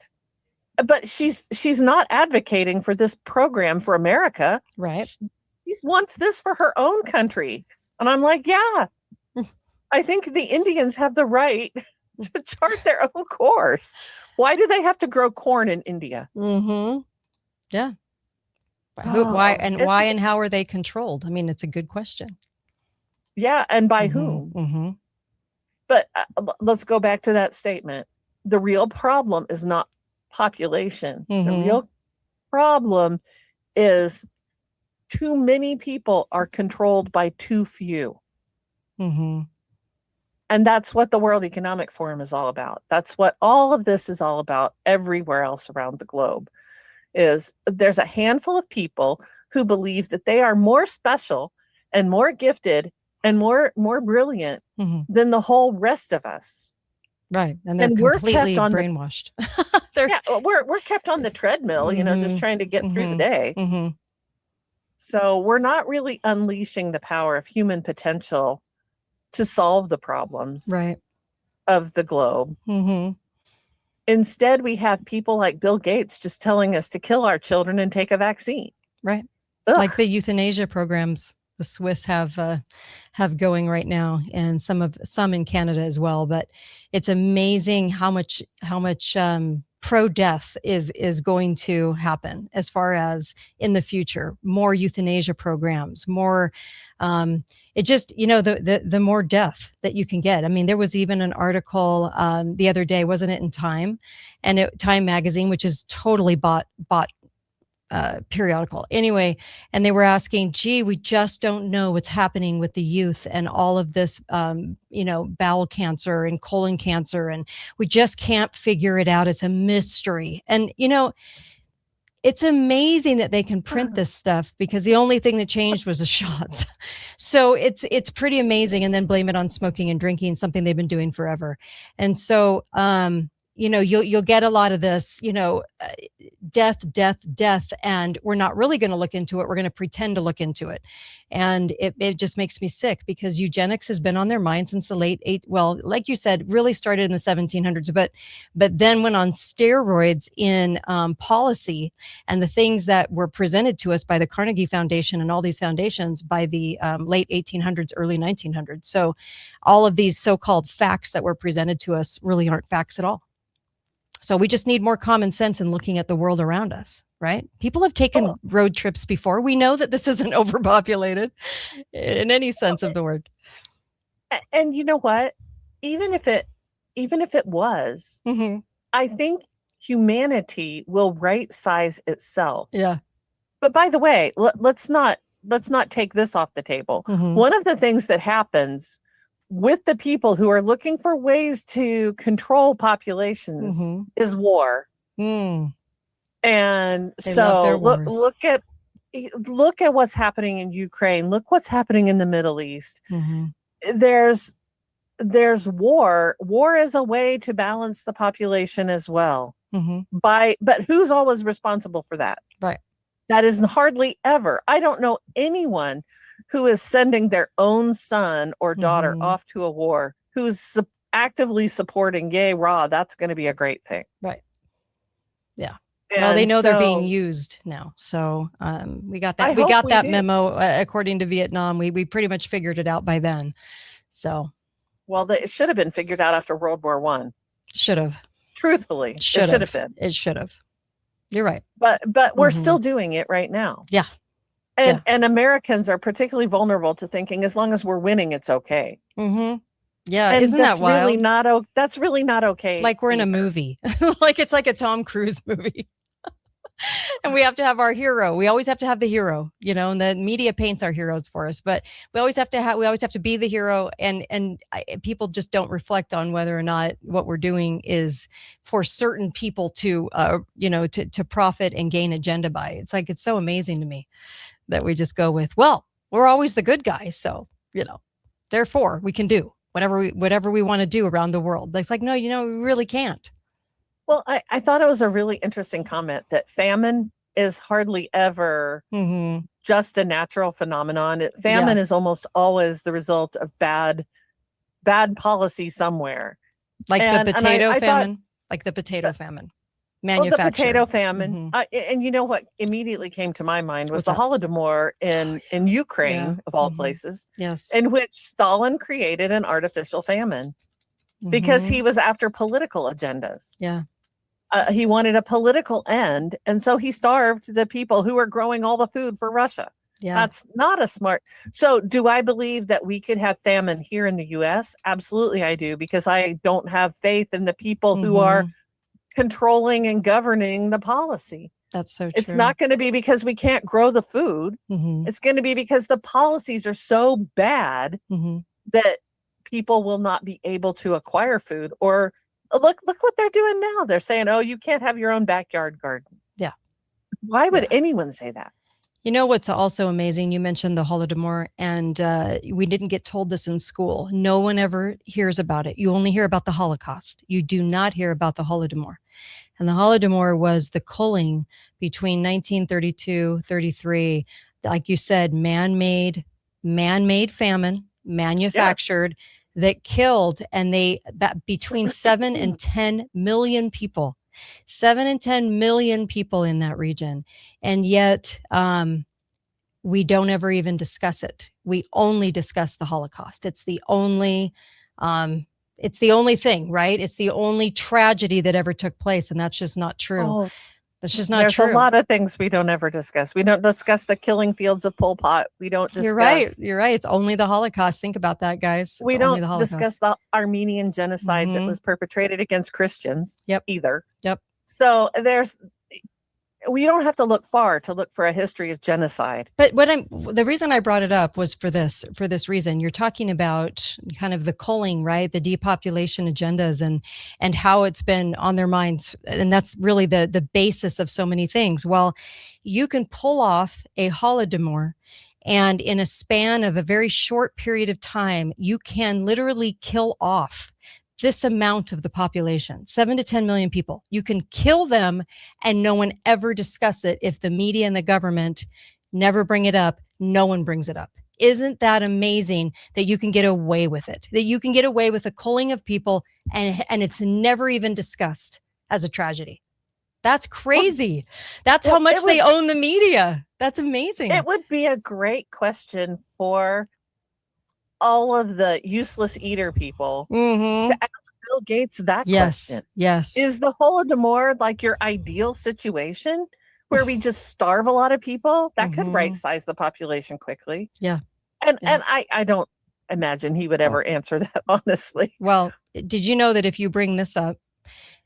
But she's not advocating for this program for America. Right. She wants this for her own country. And I'm like, yeah, I think the Indians have the right to chart their own course. Why do they have to grow corn in India? Yeah. Why and how are they controlled? I mean, it's a good question. Yeah, and by Mhm, whom? mhm. But let's go back to that statement. The real problem is not population. The Mhm. real problem is too many people are controlled by too few. Mhm. And that's what the World Economic Forum is all about. That's what all of this is all about everywhere else around the globe. Is there's a handful of people who believe that they are more special and more gifted and more brilliant Mhm. than the whole rest of us. Right. And they're And we're completely kept on the brainwashed. They're yeah, we're kept on the treadmill, just Mhm, trying to get through the mhm, day. mhm. So we're not really unleashing the power of human potential to solve the problems Right. of the globe. Mhm. Instead, we have people like Bill Gates just telling us to kill our children and take a vaccine. Right. Ugh. Like the euthanasia programs the Swiss have going right now, and some in Canada as well. But it's amazing how much pro-death is going to happen as far as in the future. More euthanasia programs, more. It just the more death that you can get. I mean, there was even an article the other day, wasn't it, in Time, Time magazine, which is totally bought periodical anyway, and they were asking, gee, we just don't know what's happening with the youth and all of this bowel cancer and colon cancer, and we just can't figure it out. It's a mystery. And it's amazing that they can print this stuff, because the only thing that changed was the shots. So it's pretty amazing. And then blame it on smoking and drinking, something they've been doing forever. And so you'll get a lot of this, death, and we're not really going to look into it. We're going to pretend to look into it. And it just makes me sick, because eugenics has been on their mind since the like you said, really started in the 1700s, but then went on steroids in policy, and the things that were presented to us by the Carnegie Foundation and all these foundations by the late 1800s, early 1900s. So all of these so-called facts that were presented to us really aren't facts at all. So we just need more common sense in looking at the world around us, right? People have taken road trips before. We know that this isn't overpopulated in any sense of the word. And you know what? Even if it was, Mhm. I think humanity will right size itself. Yeah. But by the way, let's not take this off the table. Mhm. One of the things that happens with the people who are looking for ways to control populations Mhm. is war. Mm. And They love their so wars. look at what's happening in Ukraine. Look what's happening in the Middle East. Mhm. There's war. War is a way to balance the population as well. Mhm. But who's always responsible for that? Right. That is hardly ever. I don't know anyone who is sending their own son or daughter Mhm. off to a war who's actively supporting, yay, rah, that's going to be a great thing. Right. Yeah. Well, they know they're being used now. So we got that. I We hope got we that do. memo according to Vietnam. We pretty much figured it out by then. So Well, it should have been figured out after World War I. should have. Truthfully, it should have been. It should have. You're right. But we're Mhm. still doing it right now. Yeah. And Americans are particularly vulnerable to thinking as long as we're winning, it's okay. Mm-hmm. Yeah, And isn't that wild? That's really not okay. Like we're in a either. movie. Like it's like a Tom Cruise movie. And we have to have our hero. We always have to have the hero, and the media paints our heroes for us, but we always have to be the hero. And people just don't reflect on whether or not what we're doing is for certain people to, to profit and gain agenda by. It's like, it's so amazing to me that we just go with, well, we're always the good guys. So, therefore we can do whatever we want to do around the world. It's like, no, we really can't. Well, I thought it was a really interesting comment that famine is hardly ever Mm-hmm. just a natural phenomenon. Famine is almost always the result of bad policy somewhere. Like And the potato I famine, Well, the potato manufacturing. famine. Mhm. And you know what immediately came to my mind was What's the that? Holodomor in Ukraine, Yeah. of all Mhm. places, Yes. in which Stalin created an artificial famine because Mhm. he was after political agendas. Yeah. He wanted a political end, and so he starved the people who were growing all the food for Russia. Yeah. That's not a smart. So do I believe that we could have famine here in the US? Absolutely I do, because I don't have faith in the people who are controlling and governing the policy. That's so true. It's not going to be because we can't grow the food. It's going to be because the policies are so bad that people will not be able to acquire food. Or look what they're doing now. They're saying, oh, you can't have your own backyard garden. Yeah. Why would anyone say that? You know what's also amazing? You mentioned the Holodomor, and we didn't get told this in school. No one ever hears about it. You only hear about the Holocaust. You do not hear about the Holodomor. And the Holodomor was the culling between 1932, 33, like you said, man-made famine, manufactured, that killed, and between 7 and 10 million people. 7 and 10 million people in that region. And yet we don't ever even discuss it. We only discuss the Holocaust. It's the only thing, right? It's the only tragedy that ever took place. And that's just not true. Oh, that's just not there's true. There's a lot of things we don't ever discuss. We don't discuss the killing fields of Pol Pot. We don't discuss. You're right. You're right. It's only the Holocaust. Think about that, guys. We don't discuss the Armenian genocide that was perpetrated against Christians either. Yep. So we don't have to look far to look for a history of genocide. But the reason I brought it up was for this reason. You're talking about kind of the culling, right? The depopulation agendas and how it's been on their minds. And that's really the basis of so many things. Well, you can pull off a Holodomor, and in a span of a very short period of time, you can literally kill off this amount of the population, 7 to 10 million people. You can kill them and no one ever discuss it. If the media and the government never bring it up, no one brings it up. Isn't that amazing that you can get away with it? That you can get away with the culling of people and it's never even discussed as a tragedy. That's crazy. That's how much they own the media. That's amazing. It would be a great question for all of the useless eater people to ask Bill Gates that question. Yes. Is the Holodomor like your ideal situation where we just starve a lot of people? That could right size the population quickly. Yeah. And I don't imagine he would ever answer that, honestly. Well, did you know that if you bring this up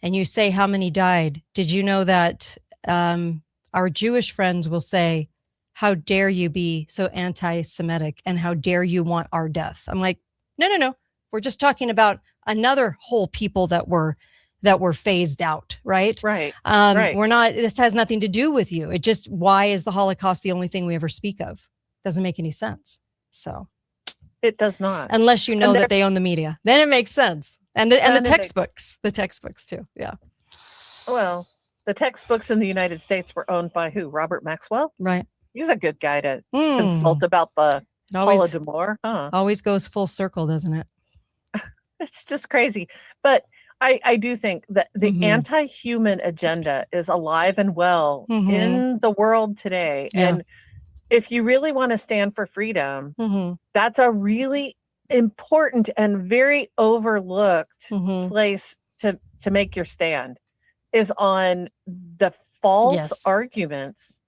and you say how many died, did you know that our Jewish friends will say, how dare you be so anti-Semitic and how dare you want our death? I'm like, no. We're just talking about another whole people that were phased out, right? Right. We're not, this has nothing to do with you. It just, why is the Holocaust the only thing we ever speak of? Doesn't make any sense. So it does not. Unless you know that they own the media, then it makes sense. And the textbooks, the textbooks too. Yeah. Well, the textbooks in the United States were owned by who? Robert Maxwell? Right. He's a good guy to consult about the Holodomor. Always goes full circle, doesn't it? It's just crazy. But I do think that the anti-human agenda is alive and well in the world today. Yeah. And if you really want to stand for freedom, that's a really important and very overlooked place to make your stand, is on the false arguments,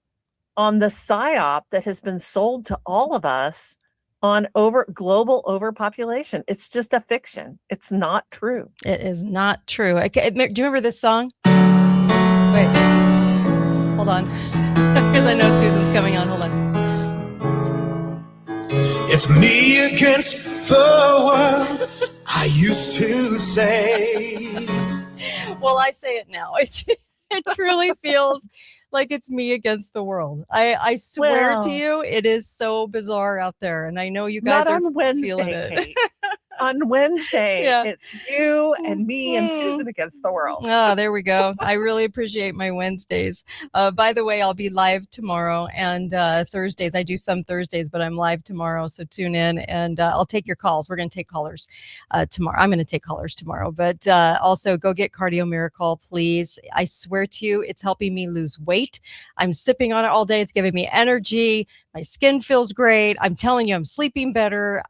on the psyop that has been sold to all of us on global overpopulation. It's just a fiction. It's not true. It is not true. Do you remember this song? Wait, hold on. Because I know Susan's coming on. Hold on. It's me against the world, I used to say. Well, I say it now. It truly feels like it's me against the world. I swear to you, it is so bizarre out there. And I know you guys are feeling it. Kate. On Wednesday, it's you and me and Susan against the world. Oh, there we go. I really appreciate my Wednesdays. By the way, I'll be live tomorrow and Thursdays. I do some Thursdays, but I'm live tomorrow. So tune in and I'll take your calls. We're going to take callers tomorrow. I'm going to take callers tomorrow. But also go get Cardio Miracle, please. I swear to you, it's helping me lose weight. I'm sipping on it all day. It's giving me energy. My skin feels great. I'm telling you, I'm sleeping better.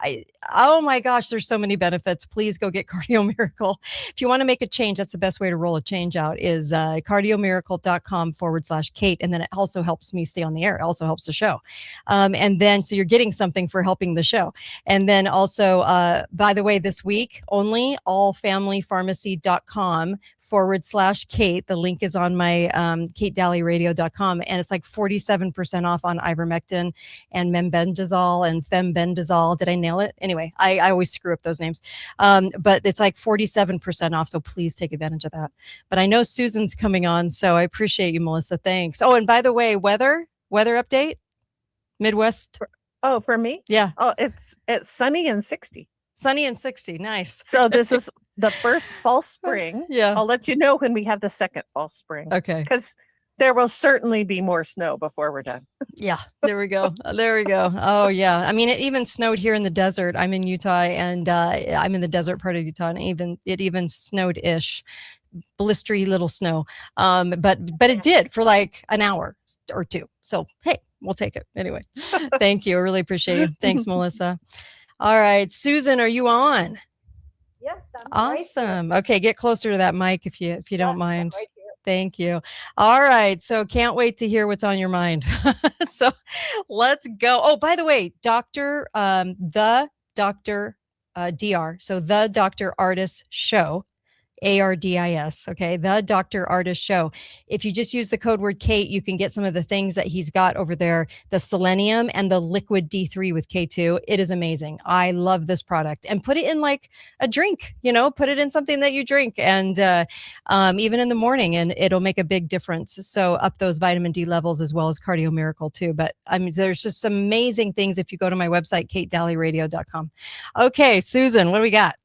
Oh my gosh, there's so so many benefits. Please go get Cardio Miracle. If you want to make a change, that's the best way to roll a change out is cardiomiracle.com/Kate. And then it also helps me stay on the air. It also helps the show. And then, so you're getting something for helping the show. And then also, by the way, this week only, allfamilypharmacy.com/Kate. The link is on my KateDalleyRadio.com, and it's like 47% off on ivermectin and membendazole and fembendazole. Did I nail it? Anyway, I always screw up those names, but it's like 47% off. So please take advantage of that. But I know Susan's coming on, so I appreciate you, Melissa. Thanks. Oh, and by the way, weather update, Midwest. Oh, for me? Yeah. Oh, it's sunny and 60. Sunny and 60. Nice. So this is the first false spring. Yeah. I'll let you know when we have the second false spring. Okay. Because there will certainly be more snow before we're done. Yeah, there we go. There we go. Oh, yeah. I mean, it even snowed here in the desert. I'm in Utah, and I'm in the desert part of Utah, and it even snowed-ish, blistery little snow. But it did for like an hour or two. So, hey, we'll take it. Anyway, thank you. I really appreciate you. Thanks, Melissa. All right, Susan, are you on? Yes, I'm Awesome. Okay, get closer to that mic if you don't mind. right here. Thank you. All right. So can't wait to hear what's on your mind. So let's go. Oh, by the way, Dr. DR. So the Dr. Artist Show. ARDIS. Okay. The Dr. Artist Show. If you just use the code word Kate, you can get some of the things that he's got over there, the selenium and the liquid D3 with K2. It is amazing. I love this product, and put it in like a drink, put it in something that you drink, and even in the morning, and it'll make a big difference. So up those vitamin D levels as well as Cardio Miracle too. But I mean, there's just some amazing things if you go to my website, KateDalleyRadio.com. Okay, Susan, what do we got?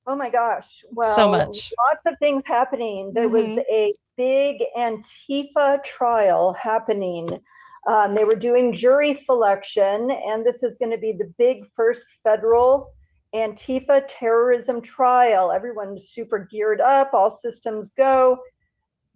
Oh my gosh. Well, So much. Lots of things happening. There was a big Antifa trial happening. They were doing jury selection, and this is going to be the big first federal Antifa terrorism trial. Everyone's super geared up, all systems go.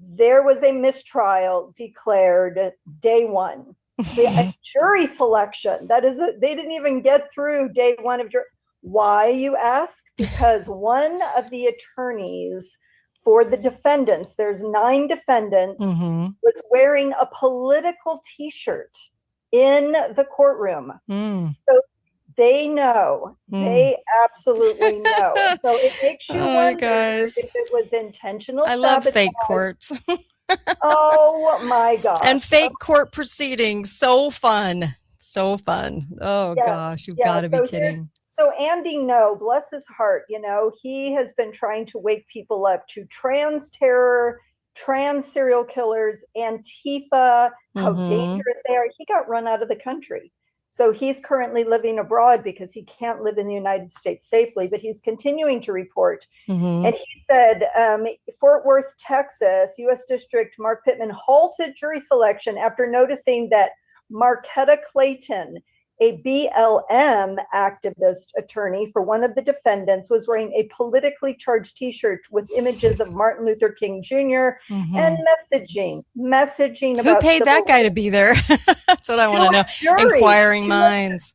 There was a mistrial declared day one. The jury selection, that is, they didn't even get through day one of jury. Why, you ask? Because one of the attorneys for the defendants, there's 9 defendants, was wearing a political t-shirt in the courtroom. So they know. They absolutely know. So it makes you wonder if it was intentional I love sabotage. fake courts. Oh my gosh. And fake court proceedings. So fun. So fun. Oh gosh, you've got to be kidding. So Andy No, bless his heart, he has been trying to wake people up to trans terror, trans serial killers, Antifa, how dangerous they are. He got run out of the country. So he's currently living abroad because he can't live in the United States safely, but he's continuing to report. And he said, Fort Worth, Texas, U.S. District Mark Pittman halted jury selection after noticing that Marquetta Clayton, a BLM activist attorney for one of the defendants, was wearing a politically charged t-shirt with images of Martin Luther King Jr. and messaging about who paid that guy to be there. That's what I want to know. Inquiring minds.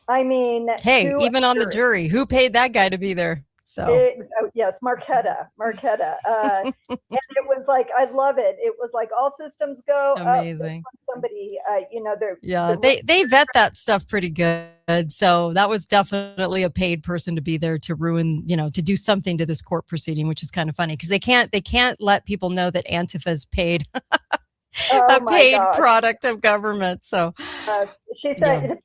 I mean, hey, even on the jury, who paid that guy to be there? So yes, Marquetta. And it was like, I love it. It was like all systems go. Amazing. Somebody, they vet that stuff pretty good. So that was definitely a paid person to be there to ruin, to do something to this court proceeding, which is kind of funny because they can't let people know that Antifa's paid. A paid product of government. So she said,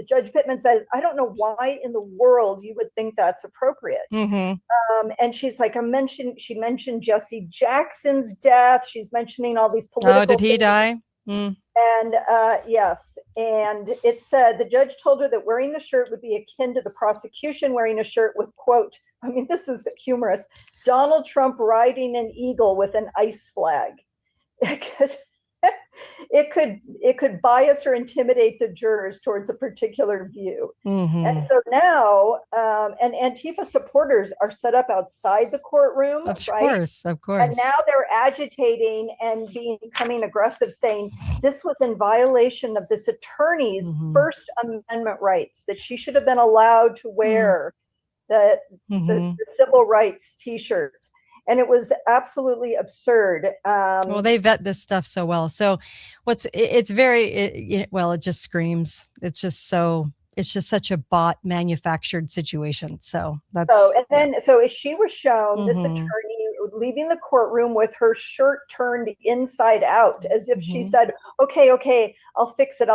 Judge Pittman says, I don't know why in the world you would think that's appropriate. And she's like, she mentioned Jesse Jackson's death. She's mentioning all these political. Oh, did he die? And yes. And it said the judge told her that wearing the shirt would be akin to the prosecution wearing a shirt with, quote, I mean, this is humorous, Donald Trump riding an eagle with an ICE flag. it could bias or intimidate the jurors towards a particular view. Mm-hmm. And so now, and Antifa supporters are set up outside the courtroom, Of right? course, of course. And now they're agitating and becoming aggressive, saying this was in violation of this attorney's Mhm. First Amendment rights, that she should have been allowed to wear the civil rights T-shirts. And it was absolutely absurd. Well, they vet this stuff so well. So it's very, well, it just screams. It's just such a bot manufactured situation. So that's. So she was shown this Mhm. attorney leaving the courtroom with her shirt turned inside out, as if she said, okay, I'll fix it.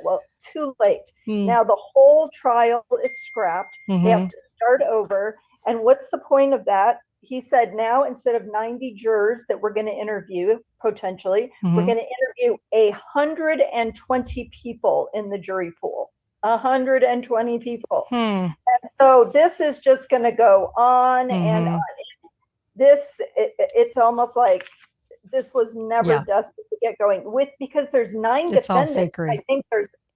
Well, too late. Now the whole trial is scrapped. They have to start over. And what's the point of that? He said, now instead of 90 jurors that we're going to interview, potentially, we're going to interview 120 people in the jury pool. 120 people. And so this is just going to go on and on. It's almost like this was never destined to get going with, because there's 9 It's all defendants. fakery.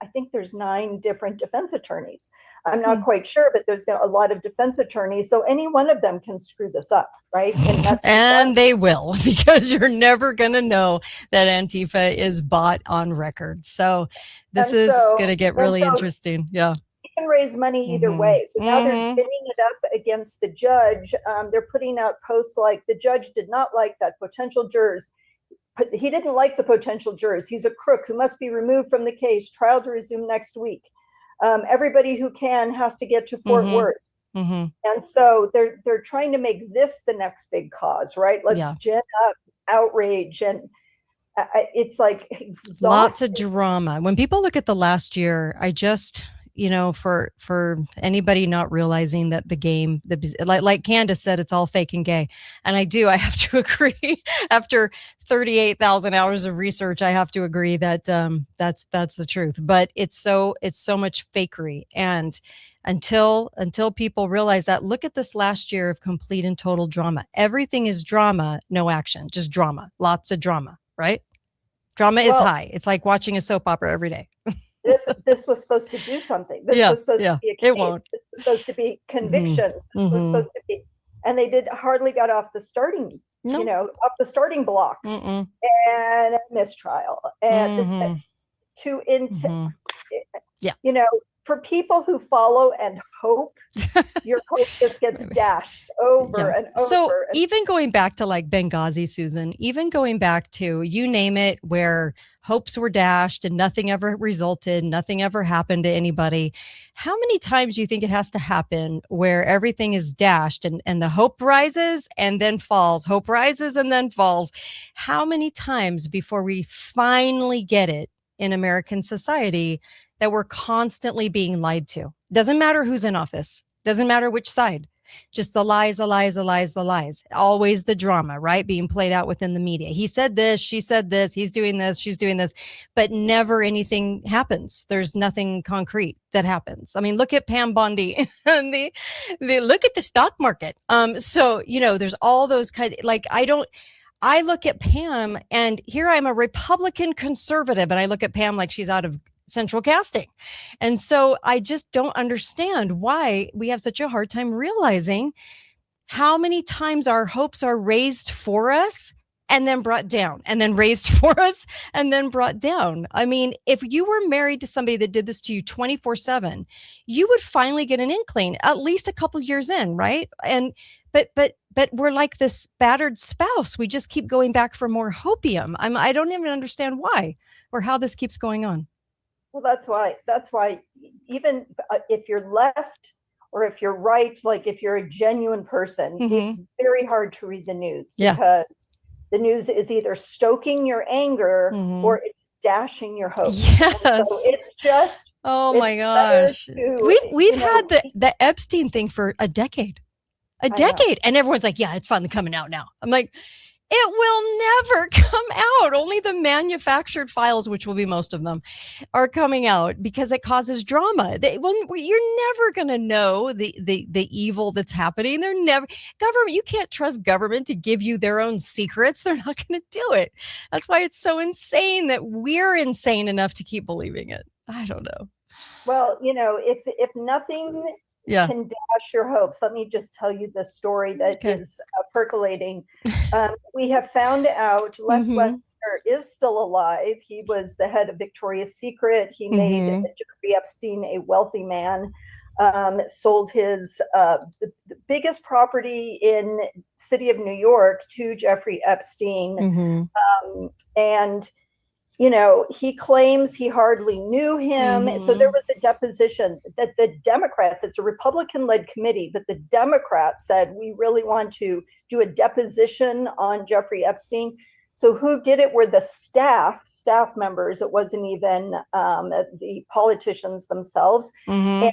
I think there's 9 different defense attorneys. I'm not quite sure, but there's a lot of defense attorneys. So any one of them can screw this up, right? And they will, because you're never going to know that Antifa is bought on record. So this is going to get really interesting. Yeah. You can raise money either way. So now they're spinning it up against the judge. They're putting out posts like, the judge did not like that potential jurors. He didn't like the potential jurors. He's a crook who must be removed from the case. Trial to resume next week. Everybody who can has to get to Fort Worth. And so they're trying to make this the next big cause, right? Let's gin up outrage, and it's like exhausting. Lots of drama. When people look at the last year, I just, for anybody not realizing that the game, like Candace said, it's all fake and gay. And I have to agree. After 38,000 hours of research, I have to agree that that's the truth. But it's so much fakery. And until people realize that, look at this last year of complete and total drama. Everything is drama, no action, just drama, lots of drama, right? Drama is high. It's like watching a soap opera every day. This was supposed to do something. This was supposed to be a case. It won't. This was supposed to be convictions. This was supposed to be, and they hardly got off the starting, off the starting blocks, and a mistrial, and for people who follow and hope, your hope just gets dashed over and over. So even going back to like Benghazi, Susan, even going back to, you name it, where hopes were dashed and nothing ever resulted, nothing ever happened to anybody. How many times do you think it has to happen where everything is dashed and the hope rises and then falls, hope rises and then falls? How many times before we finally get it in American society that we're constantly being lied to? Doesn't matter who's in office. Doesn't matter which side. Just the lies, the lies, the lies, the lies. Always the drama, right? Being played out within the media. He said this, she said this, he's doing this, she's doing this, but never anything happens. There's nothing concrete that happens. I mean, look at Pam Bondi and the look at the stock market. So, there's all those kinds, I look at Pam, and here I'm a Republican conservative, and I look at Pam like she's out of central casting. And so I just don't understand why we have such a hard time realizing how many times our hopes are raised for us and then brought down, and then raised for us and then brought down. I mean, if you were married to somebody that did this to you 24/7, you would finally get an inkling at least a couple years in, right? But we're like this battered spouse. We just keep going back for more hopium. I don't even understand why or how this keeps going on. Well, that's why even if you're left or if you're right, like if you're a genuine person, it's very hard to read the news because the news is either stoking your anger or it's dashing your hope. Yes. So it's just, oh my gosh. We've had the Epstein thing for a decade. And everyone's like, yeah, it's finally coming out now. I'm like, It will never come out. Only the manufactured files, which will be most of them, are coming out because it causes drama. You're never going to know the evil that's happening. They're never government. You can't trust government to give you their own secrets. They're not going to do it. That's why it's so insane that we're insane enough to keep believing it. I don't know. Well, if nothing can dash your hopes, let me just tell you the story that is percolating. We have found out Les Wexner is still alive. He was the head of Victoria's Secret. He made Jeffrey Epstein a wealthy man. Sold his the biggest property in city of New York to Jeffrey Epstein. And he claims he hardly knew him. So there was a deposition that the Democrats, it's a Republican-led committee, but the Democrats said, we really want to do a deposition on Jeffrey Epstein. So who did it were the staff members. It wasn't even the politicians themselves. And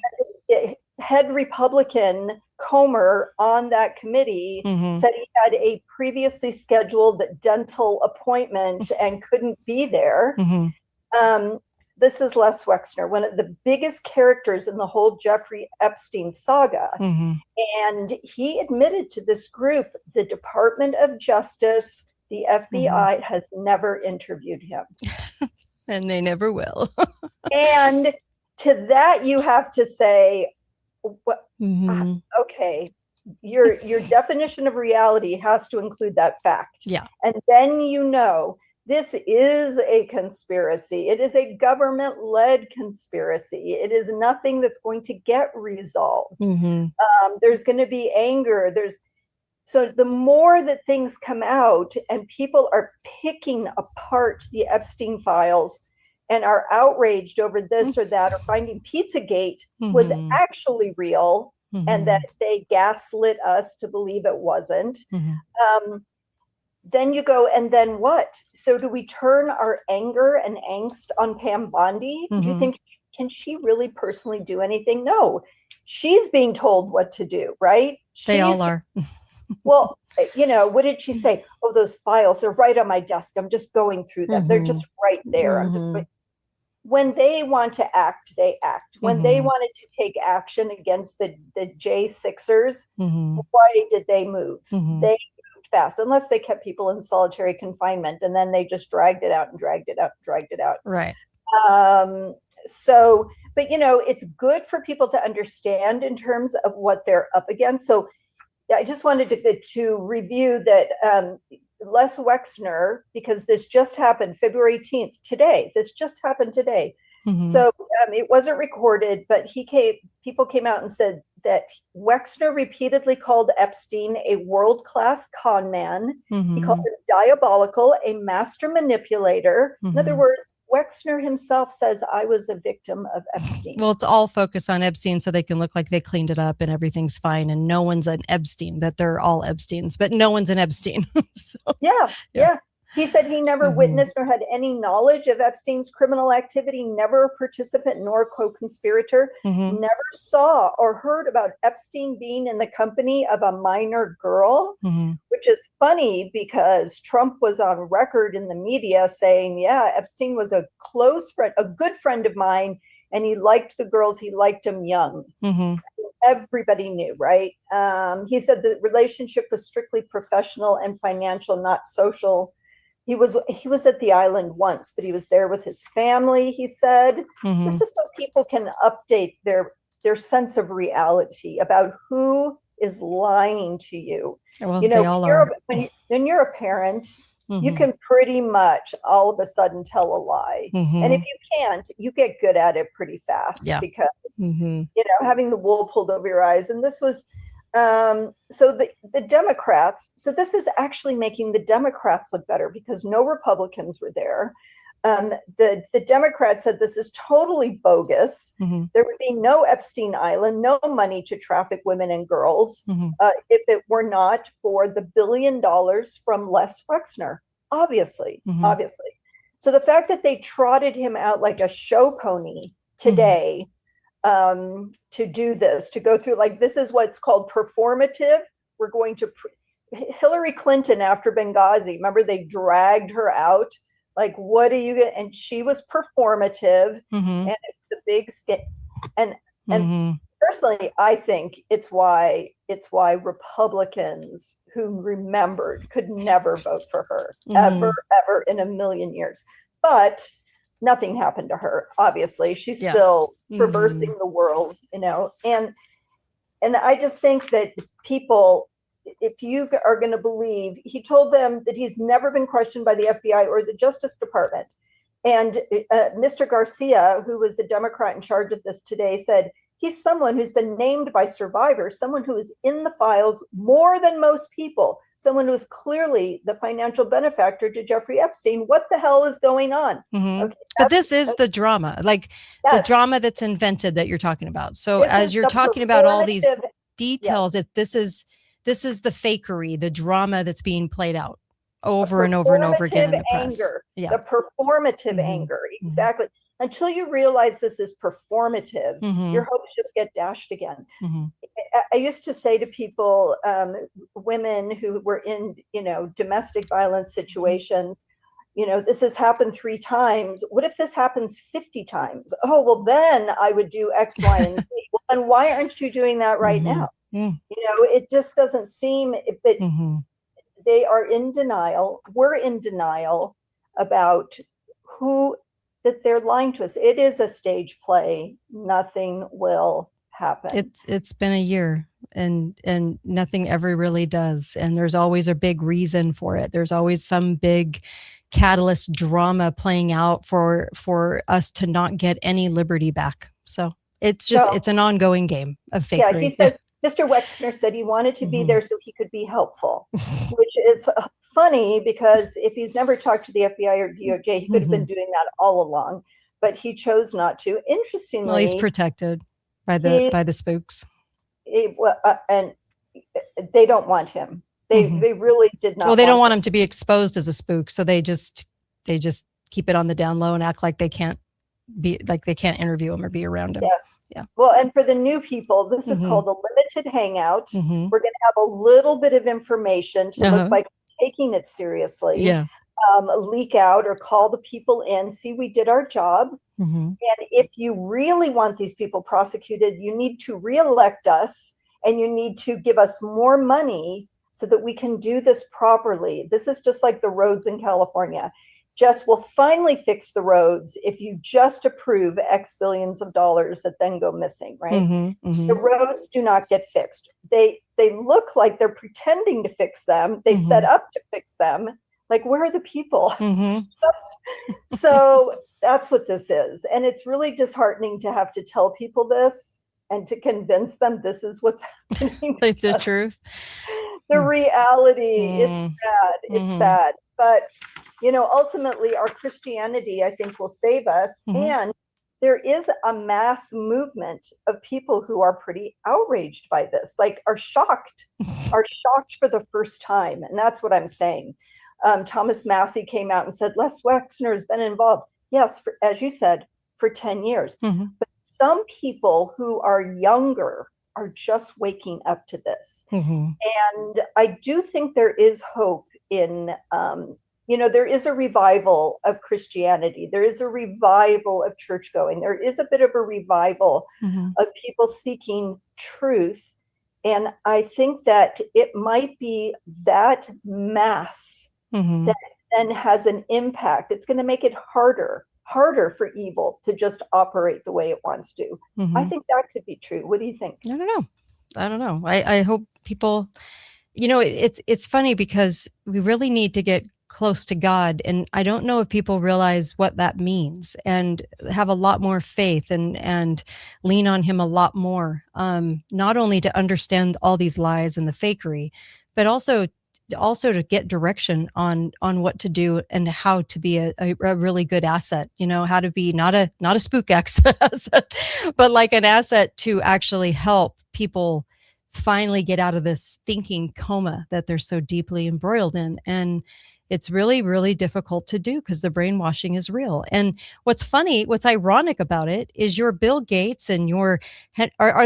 head Republican Comer on that committee said he had a previously scheduled dental appointment and couldn't be there. This is Les Wexner, one of the biggest characters in the whole Jeffrey Epstein saga. And he admitted to this group, the Department of Justice, the FBI has never interviewed him. And they never will. And to that, you have to say, okay, your definition of reality has to include that fact. Yeah. And then this is a conspiracy. It is a government-led conspiracy. It is nothing that's going to get resolved. There's going to be anger. So the more that things come out and people are picking apart the Epstein files and are outraged over this or that, or finding Pizzagate was actually real and that they gaslit us to believe it wasn't, then you go, and then what? So do we turn our anger and angst on Pam Bondi? Do you think, can she really personally do anything? No, she's being told what to do, right? They all are. Well, what did she say? Oh, those files are right on my desk. I'm just going through them. They're just right there. I'm just when they want to act, they act. When they wanted to take action against the J6ers, why did they move? They moved fast, unless they kept people in solitary confinement, and then they just dragged it out and dragged it out and dragged it out. Right. So, but it's good for people to understand in terms of what they're up against. So I just wanted to review that Les Wexner, because this just happened February 18th, today. This just happened today. So it wasn't recorded, but people came out and said that Wexner repeatedly called Epstein a world-class con man. He called him diabolical, a master manipulator. In other words, Wexner himself says, I was a victim of Epstein. Well, it's all focused on Epstein so they can look like they cleaned it up and everything's fine and no one's an Epstein, that they're all Epsteins, but no one's an Epstein. So, yeah. He said he never witnessed or had any knowledge of Epstein's criminal activity, never a participant nor co-conspirator, never saw or heard about Epstein being in the company of a minor girl, which is funny because Trump was on record in the media saying, yeah, Epstein was a close friend, a good friend of mine, and he liked the girls, he liked them young. Everybody knew, right? He said the relationship was strictly professional and financial, not social. He was at the island once, but he was there with his family, he said. This is so people can update their sense of reality about who is lying to you. Well, they all are. When you're a parent, you can pretty much all of a sudden tell a lie. And if you can't, you get good at it pretty fast because, having the wool pulled over your eyes. And this was, so the Democrats, so this is actually making the Democrats look better because no Republicans were there. The Democrats said this is totally bogus. There would be no Epstein Island, no money to traffic women and girls if it were not for the $1 billion from Les Wexner, obviously. So the fact that they trotted him out like a show pony today to do this, to go through, like, this is what's called performative. We're going to, Hillary Clinton after Benghazi, remember they dragged her out? Like, what are you going to, and she was performative Mhm. and it's a big skit. And Mhm. personally, I think it's why Republicans who remembered could never vote for her ever, ever in a million years. But nothing happened to her. Obviously, she's Yeah. still traversing the world, and I just think that people, if you are going to believe, he told them that he's never been questioned by the FBI or the Justice Department. And Mr. Garcia, who was the Democrat in charge of this today, said he's someone who's been named by survivors, someone who is in the files more than most people, someone who is clearly the financial benefactor to Jeffrey Epstein. What the hell is going on? Okay, but this is the drama, like the drama that's invented that you're talking about. So as you're talking about all these details, this is the fakery, the drama that's being played out over and over and over again in the press. The performative anger, exactly. Until you realize this is performative, your hopes just get dashed again. I used to say to people, women who were in, domestic violence situations, this has happened 3 times. What if this happens 50 times? Oh, well, then I would do X, Y, and Z. Well, then why aren't you doing that right now? It just doesn't seem, but they are in denial. We're in denial about that they're lying to us. It is a stage play. Nothing will happen. It's been a year and nothing ever really does. And there's always a big reason for it. There's always some big catalyst drama playing out for us to not get any liberty back. So it's an ongoing game of fakery. Yeah, he says, Mr. Wexner said he wanted to be there so he could be helpful, which is funny because if he's never talked to the FBI or DOJ, he could have been doing that all along, but he chose not to. Interestingly, well, he's protected by the spooks, and they don't want him. They really did not. Well, they don't want him to be exposed as a spook, so they just keep it on the down low and act like they can't interview him or be around him. Yes. Yeah. Well, and for the new people, this is called a limited hangout. We're going to have a little bit of information to look like taking it seriously. Yeah. Leak out or call the people in. See, we did our job. And if you really want these people prosecuted, you need to reelect us and you need to give us more money so that we can do this properly. This is just like the roads in California. Jess will finally fix the roads if you just approve X billions of dollars that then go missing, right? The roads do not get fixed. They look like they're pretending to fix them. They set up to fix them. Like, where are the people? So that's what this is. And it's really disheartening to have to tell people this and to convince them this is what's happening. Like the truth. The reality, it's sad. It's sad. But ultimately, our Christianity, I think, will save us. And there is a mass movement of people who are pretty outraged by this, like are shocked for the first time. And that's what I'm saying. Thomas Massey came out and said, Les Wexner has been involved. Yes, as you said, for 10 years. But some people who are younger are just waking up to this. And I do think there is hope in there is a revival of Christianity. There is a revival of church going. There is a bit of a revival of people seeking truth. And I think that it might be that mass that then has an impact. It's going to make it harder for evil to just operate the way it wants to. I think that could be true. What do you think? I don't know. I hope people, it's funny because we really need to get close to God. And I don't know if people realize what that means and have a lot more faith and lean on him a lot more. Not only to understand all these lies and the fakery, but also to get direction on what to do and how to be a really good asset, how to be not a spook asset, but like an asset to actually help people finally get out of this thinking coma that they're so deeply embroiled in. And It's really, really difficult to do because the brainwashing is real. And what's funny, what's ironic about it is your Bill Gates and are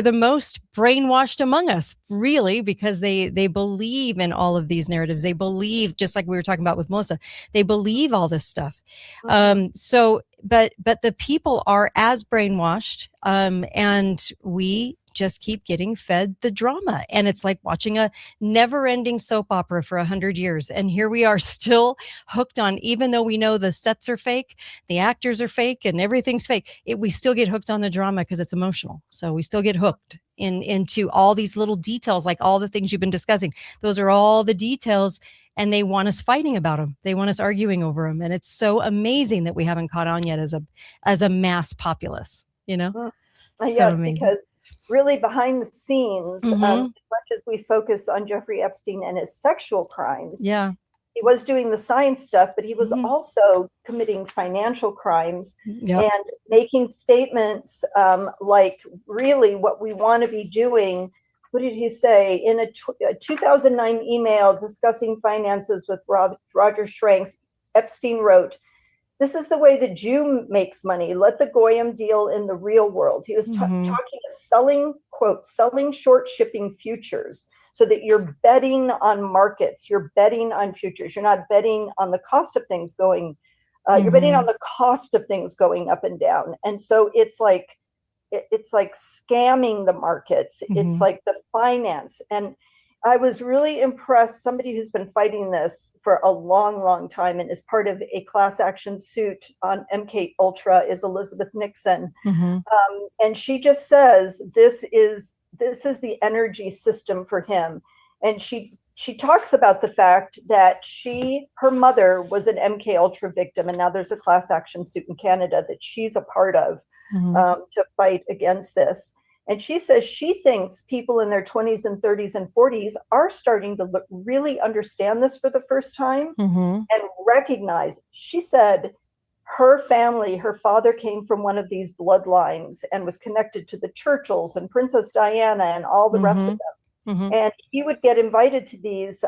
the most brainwashed among us, really, because they believe in all of these narratives. They believe, just like we were talking about with Melissa, they believe all this stuff. But the people are as brainwashed, and we just keep getting fed the drama. And it's like watching a never-ending soap opera for 100 years. And here we are still hooked on, even though we know the sets are fake, the actors are fake, and everything's fake, we still get hooked on the drama because it's emotional. So we still get hooked into all these little details, like all the things you've been discussing. Those are all the details, and they want us fighting about them. They want us arguing over them. And it's so amazing that we haven't caught on yet as a mass populace, you know? So yes, amazing. because really behind the scenes, as much as we focus on Jeffrey Epstein and his sexual crimes, he was doing the science stuff, but he was also committing financial crimes and making statements like really what we want to be doing. What did he say? In a 2009 email discussing finances with Roger Schranks, Epstein wrote, "This is the way the Jew makes money. Let the Goyim deal in the real world." He was talking of selling, quote, selling short shipping futures so that you're betting on markets. You're betting on futures. You're not betting on the cost of things going, you're betting on the cost of things going up and down. And so it's like scamming the markets. It's like the finance. And I was really impressed. Somebody who's been fighting this for a long, long time and is part of a class action suit on MK Ultra is Elizabeth Nixon. And she just says, this is the energy system for him. And she talks about the fact that her mother was an MK Ultra victim. And now there's a class action suit in Canada that she's a part of to fight against this. And she says she thinks people in their 20s and 30s and 40s are starting to really understand this for the first time and recognize. She said her family, her father came from one of these bloodlines and was connected to the Churchills and Princess Diana and all the rest of them. And he would get invited to these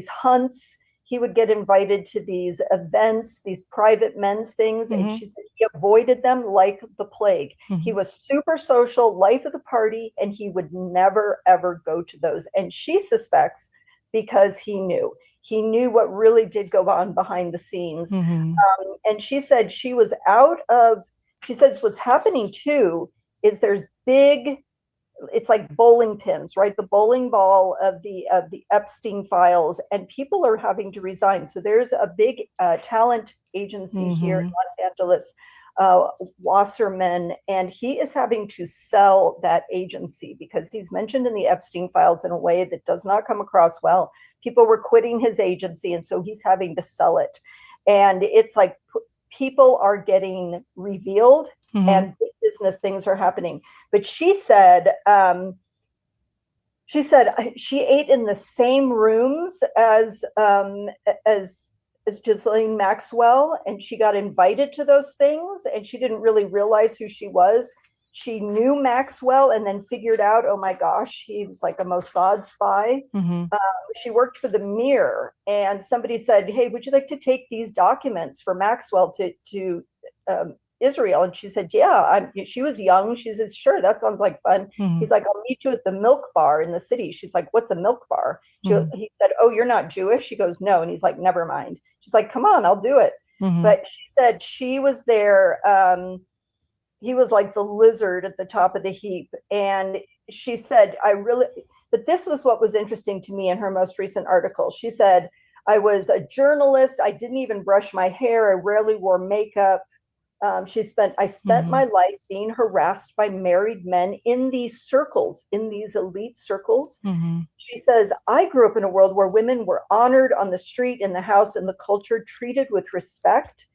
hunts. He would get invited to these events, these private men's things. And she said he avoided them like the plague. He was super social, life of the party, and he would never, ever go to those. And she suspects because he knew what really did go on behind the scenes. And she said she says what's happening too is there's big, it's like bowling pins, right? The bowling ball of the Epstein files, and people are having to resign. So there's a big talent agency here in Los Angeles, Wasserman, and he is having to sell that agency because he's mentioned in the Epstein files in a way that does not come across well. People were quitting his agency, and so he's having to sell it. And it's like people are getting revealed and big business things are happening. But she said she ate in the same rooms as Ghislaine Maxwell, and she got invited to those things, and she didn't really realize who she was. She knew Maxwell and then figured out, oh my gosh, he was like a Mossad spy. She worked for the Mirror, and somebody said, hey, would you like to take these documents for Maxwell to Israel? And she said, yeah. She was young. She says, sure, that sounds like fun. He's like, I'll meet you at the milk bar in the city. She's like, what's a milk bar? He said, oh, you're not Jewish? She goes, no. And he's like, never mind. She's like, come on, I'll do it. But she said she was there. He was like the lizard at the top of the heap. And she said, but this was what was interesting to me in her most recent article. She said, I was a journalist. I didn't even brush my hair. I rarely wore makeup. I spent my life being harassed by married men in these circles, in these elite circles. She says, I grew up in a world where women were honored on the street, in the house, in the culture, treated with respect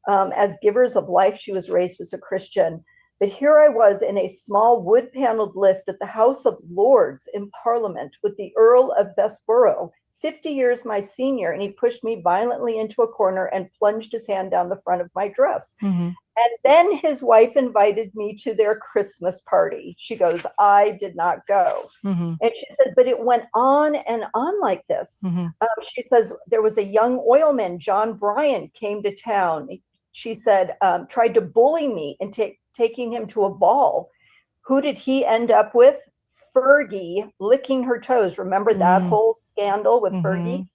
as givers of life. She was raised as a Christian. But here I was in a small wood-paneled lift at the House of Lords in Parliament with the Earl of Bessborough, 50 years my senior, and he pushed me violently into a corner and plunged his hand down the front of my dress. Mm-hmm. And then his wife invited me to their Christmas party. She goes, I did not go. Mm-hmm. And she said, but it went on and on like this. Mm-hmm. She says, there was a young oilman, John Bryant, came to town. She said, tried to bully me and taking him to a ball. Who did he end up with? Fergie licking her toes. Remember that whole scandal with Fergie?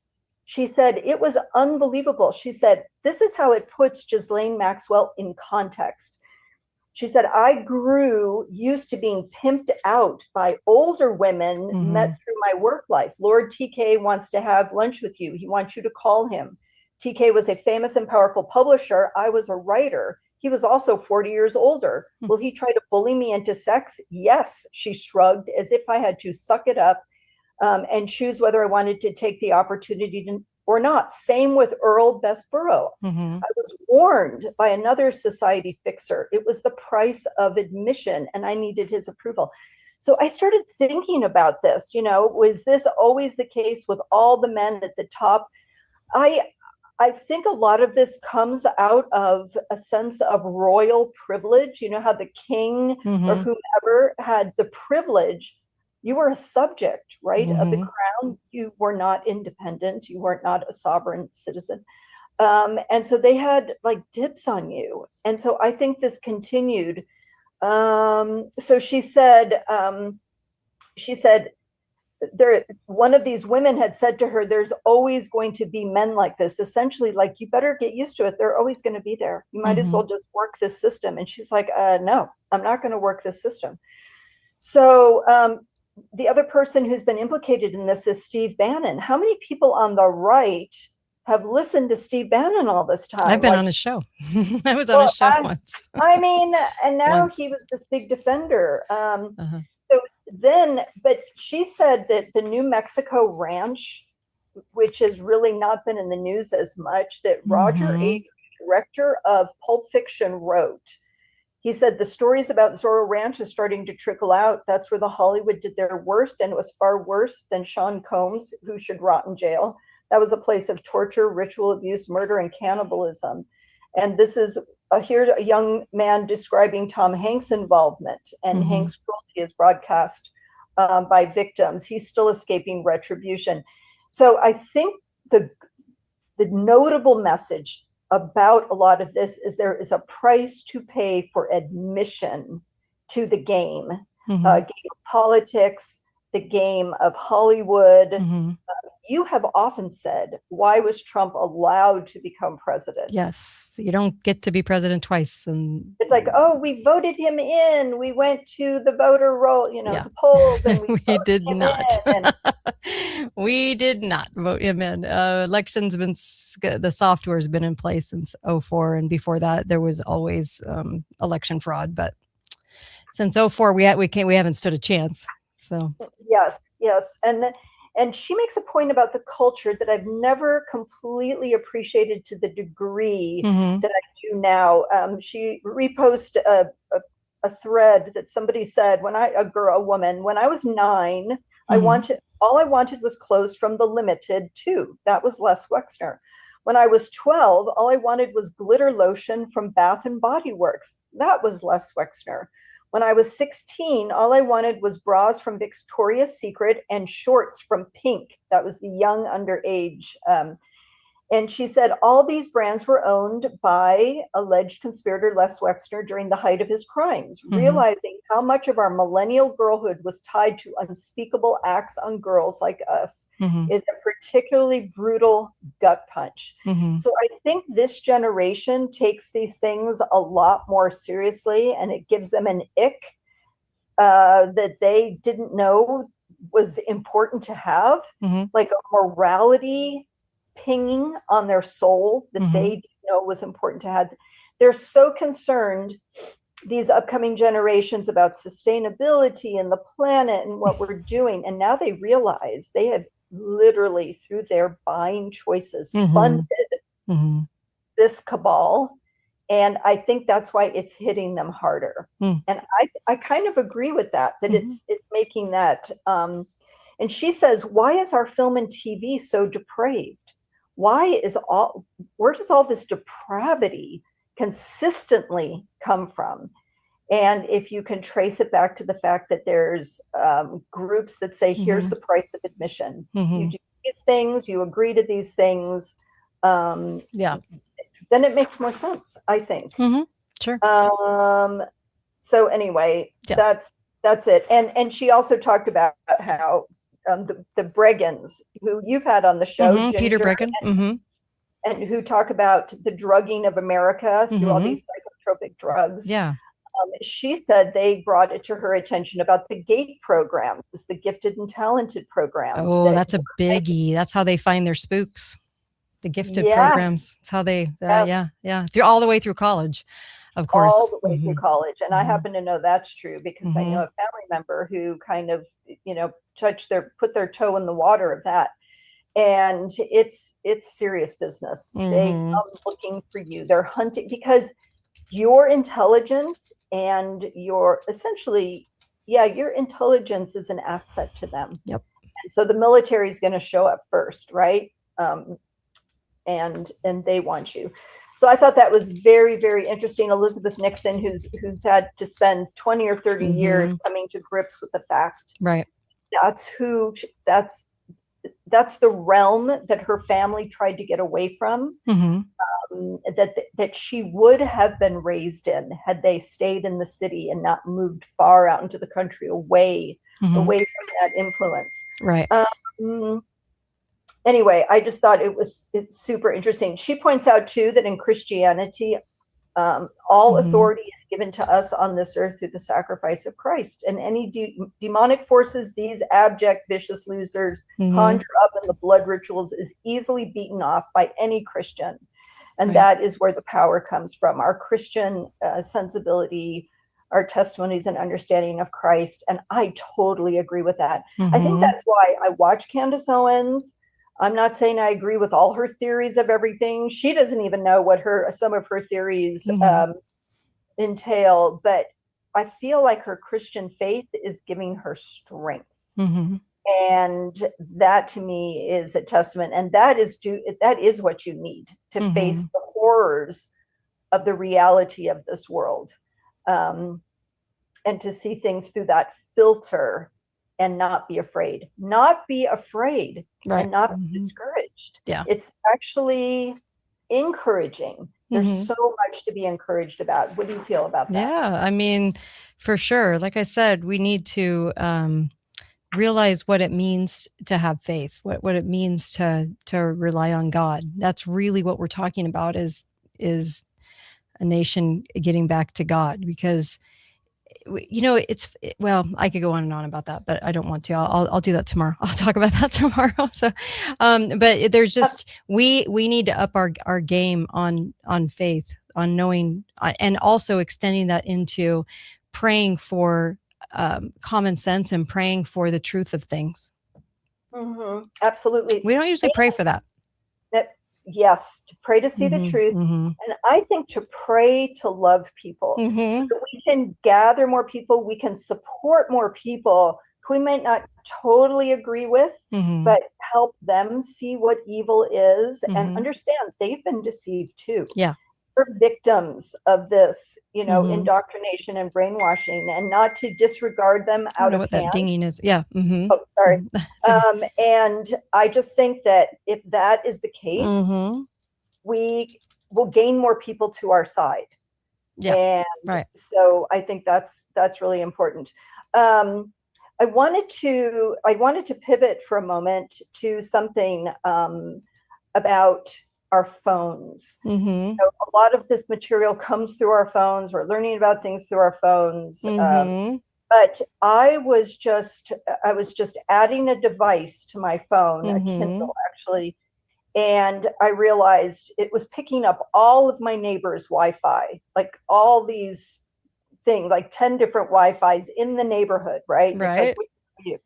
She said, it was unbelievable. She said, this is how it puts Ghislaine Maxwell in context. She said, I grew used to being pimped out by older women met through my work life. Lord TK wants to have lunch with you. He wants you to call him. TK was a famous and powerful publisher. I was a writer. He was also 40 years older. Will he try to bully me into sex? Yes, she shrugged, as if I had to suck it up and choose whether I wanted to take the opportunity or not. Same with Earl Bessborough. I was warned by another society fixer. It was the price of admission, and I needed his approval. So I started thinking about this. Was this always the case with all the men at the top? I think a lot of this comes out of a sense of royal privilege. How the king or whomever had the privilege. You were a subject, right, of the crown. You were not independent. You were not a sovereign citizen. And so they had like dibs on you. And so I think this continued. So she said, one of these women had said to her, there's always going to be men like this, essentially like, you better get used to it. They're always going to be there. You might as well just work this system. And she's like, no, I'm not going to work this system. So the other person who's been implicated in this is Steve Bannon. How many people on the right have listened to Steve Bannon all this time? I've been on his show. I was on his show once. I mean, and now he was this big defender. So then, but she said that the New Mexico ranch, which has really not been in the news as much, that Roger A., director of Pulp Fiction, wrote. He said the stories about Zorro Ranch are starting to trickle out. That's where the Hollywood did their worst, and it was far worse than Sean Combs, who should rot in jail. That was a place of torture, ritual abuse, murder, and cannibalism. And this is here a young man describing Tom Hanks' involvement, and Hanks' cruelty is broadcast by victims. He's still escaping retribution. So I think the notable message about a lot of this is there is a price to pay for admission to the game, game of politics, the game of Hollywood. You have often said, why was Trump allowed to become president? Yes, you don't get to be president twice. And it's like, oh, we voted him in. We went to the voter roll, the polls. And we did not. We did not vote him in. Elections been, the software has been in place since 2004. And before that, there was always election fraud. But since 2004, we haven't stood a chance. So yes. And she makes a point about the culture that I've never completely appreciated to the degree that I do now. She reposted a thread that somebody said, a woman, when I was 9, all I wanted was clothes from the Limited too. That was Les Wexner. When I was 12, all I wanted was glitter lotion from Bath and Body Works. That was Les Wexner. When I was 16, all I wanted was bras from Victoria's Secret and shorts from Pink. That was the young underage. And she said all these brands were owned by alleged conspirator Les Wexner during the height of his crimes. Realizing how much of our millennial girlhood was tied to unspeakable acts on girls like us is a particularly brutal gut punch. So I think this generation takes these things a lot more seriously, and it gives them an ick that they didn't know was important to have, like a morality pinging on their soul that they didn't know was important to have. They're so concerned, these upcoming generations, about sustainability and the planet and what we're doing. And now they realize they have literally, through their buying choices, funded this cabal. And I think that's why it's hitting them harder. And I kind of agree with that it's making that. And she says, why is our film and TV so depraved? Where does all this depravity consistently come from? And if you can trace it back to the fact that there's groups that say, here's the price of admission. You do these things, you agree to these things. Then it makes more sense, I think. Sure. So anyway, that's it. And she also talked about how the Briggans, who you've had on the show, Peter Ginger, Briggan, and who talk about the drugging of America through all these psychotropic drugs. Yeah. She said they brought it to her attention about the GATE programs, the gifted and talented programs. Oh, that's a biggie. That's how they find their spooks. The gifted programs. It's how they, through all the way through college, of course. All the way through college. And I happen to know that's true because I know a family member who kind of, put their toe in the water of that. And it's serious business. They come looking for you. They're hunting because your intelligence and your intelligence is an asset to them. Yep. And so the military is going to show up first, right? And they want you. So I thought that was very, very interesting. Elizabeth Nixon, who's had to spend 20 or 30 years coming to grips with the fact. Right. That's the realm that her family tried to get away from. That she would have been raised in had they stayed in the city and not moved far out into the country away from that influence. Right. Anyway, I just thought it's super interesting. She points out too that in Christianity, all authority is given to us on this earth through the sacrifice of Christ, and any demonic forces these abject, vicious losers conjure up in the blood rituals is easily beaten off by any Christian. And that is where the power comes from, our Christian sensibility, our testimonies and understanding of Christ. And I totally agree with that. I think that's why I watch Candace Owens. I'm not saying I agree with all her theories of everything. She doesn't even know what some of her theories entail, but I feel like her Christian faith is giving her strength. And that to me is a testament. And that is what you need to face the horrors of the reality of this world. And to see things through that filter and not be afraid, and not be discouraged. Yeah. It's actually encouraging. There's so much to be encouraged about. What do you feel about that? Yeah, I mean, for sure. Like I said, we need to realize what it means to have faith, what it means to rely on God. That's really what we're talking about is a nation getting back to God, because I could go on and on about that, but I don't want to. I'll do that tomorrow. I'll talk about that tomorrow. So, but there's just, we need to up our game on faith, on knowing, and also extending that into praying for common sense and praying for the truth of things. Absolutely. We don't usually pray for that. Yes, to pray to see the truth. And I think to pray to love people so that we can gather more people, we can support more people who we might not totally agree with, but help them see what evil is and understand they've been deceived too. Yeah. We're victims of this, indoctrination and brainwashing, and not to disregard them out of what hand. That dinging is. Yeah. Oh, sorry. And I just think that if that is the case, we will gain more people to our side. Yeah. And so I think that's really important. I wanted to pivot for a moment to something about our phones. So a lot of this material comes through our phones. We're learning about things through our phones. But I was just adding a device to my phone, a Kindle actually, and I realized it was picking up all of my neighbors' Wi-Fi, like all these things, like 10 different Wi-Fis in the neighborhood, right? Right. It's like, what do you do?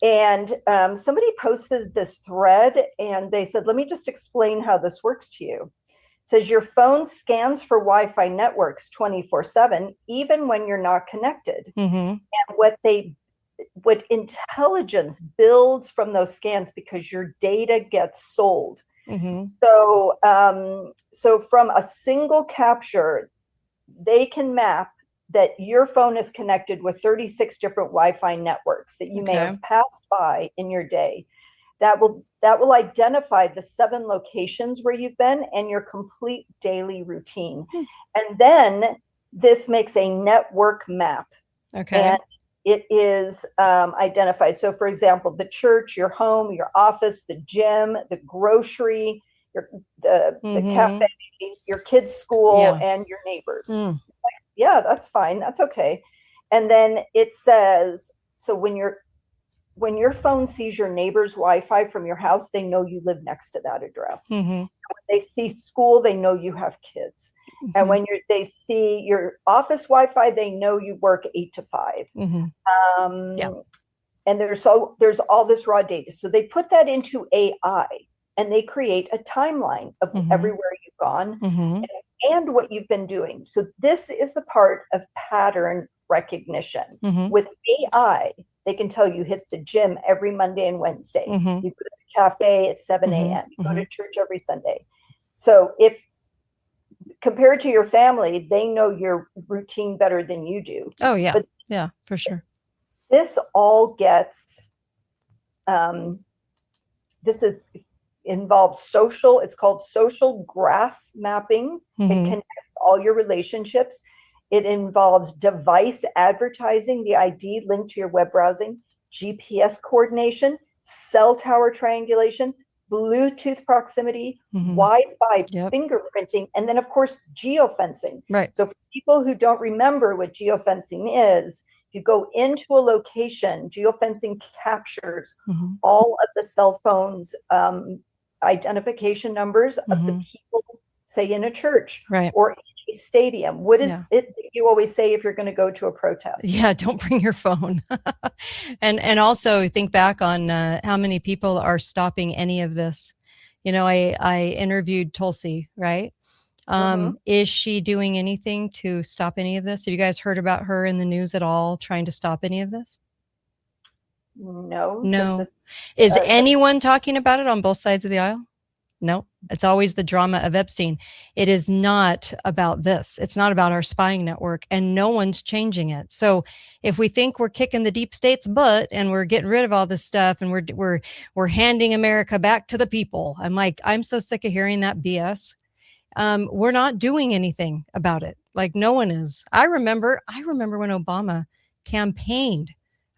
And somebody posted this thread and they said, let me just explain how this works to you. It says your phone scans for Wi-Fi networks 24/7, even when you're not connected. And what they what intelligence builds from those scans, because your data gets sold. So from a single capture, they can map that your phone is connected with 36 different Wi-Fi networks that you may have passed by in your day. That will identify the 7 locations where you've been and your complete daily routine. And then this makes a network map. And it is identified. So for example, the church, your home, your office, the gym, the grocery, the cafe, your kids' school, and your neighbors. Yeah, that's fine. That's okay. And then it says, so when your phone sees your neighbor's Wi-Fi from your house, they know you live next to that address. When they see school, they know you have kids. And when they see your office Wi-Fi, they know you work 8 to 5. And there's all this raw data. So they put that into AI and they create a timeline of everywhere you've gone and what you've been doing. So this is the part of pattern recognition. With AI, they can tell you hit the gym every Monday and Wednesday. You go to the cafe at 7 a.m. You go to church every Sunday. So if compared to your family, they know your routine better than you do. Oh yeah. But yeah, for sure. This all gets, involves social, it's called social graph mapping. It connects all your relationships. It involves device advertising, the ID linked to your web browsing, GPS coordination, cell tower triangulation, Bluetooth proximity, Wi-Fi, fingerprinting, and then of course, geofencing. So for people who don't remember what geofencing is, if you go into a location, geofencing captures all of the cell phones identification numbers of the people, say in a church or in a stadium. What is it that you always say if you're going to go to a protest? Yeah, don't bring your phone. and also think back on how many people are stopping any of this. You know, I interviewed Tulsi, right? Is she doing anything to stop any of this? Have you guys heard about her in the news at all, trying to stop any of this? No. Is anyone talking about it on both sides of the aisle? No. It's always the drama of Epstein. It is not about this. It's not about our spying network, and no one's changing it. So if we think we're kicking the deep state's butt and we're getting rid of all this stuff and we're handing America back to the people, I'm like, I'm so sick of hearing that BS. We're not doing anything about it. Like no one is. I remember when Obama campaigned,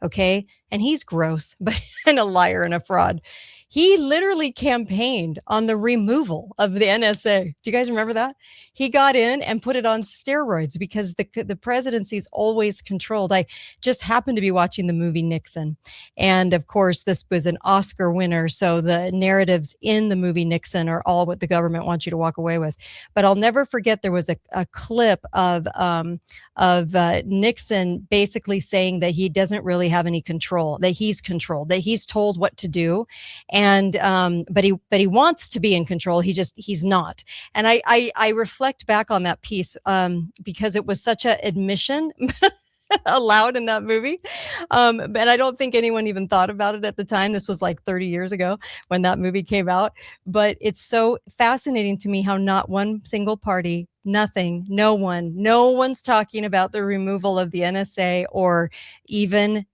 okay? And he's gross, but and a liar and a fraud. He literally campaigned on the removal of the NSA. Do you guys remember that? He got in and put it on steroids because the presidency is always controlled. I just happened to be watching the movie Nixon. And of course, this was an Oscar winner. So the narratives in the movie Nixon are all what the government wants you to walk away with. But I'll never forget there was a clip of Nixon basically saying that he doesn't really have any control, that he's controlled, that he's told what to do. And but he wants to be in control. He's not. And I reflect back on that piece because it was such an admission allowed in that movie. And I don't think anyone even thought about it at the time. This was like 30 years ago when that movie came out. But it's so fascinating to me how not one single party, nothing, no one's talking about the removal of the NSA or even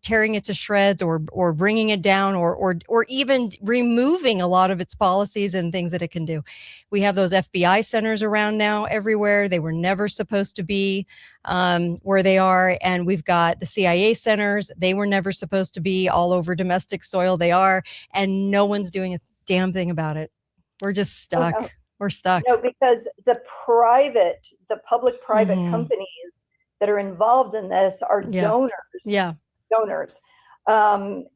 tearing it to shreds or bringing it down or even removing a lot of its policies and things that it can do. We have those FBI centers around now everywhere. They were never supposed to be where they are. And we've got the CIA centers. They were never supposed to be all over domestic soil. They are. And no one's doing a damn thing about it. We're just stuck. Oh, no. We're stuck. No, because the public-private companies that are involved in this are donors. Donors. And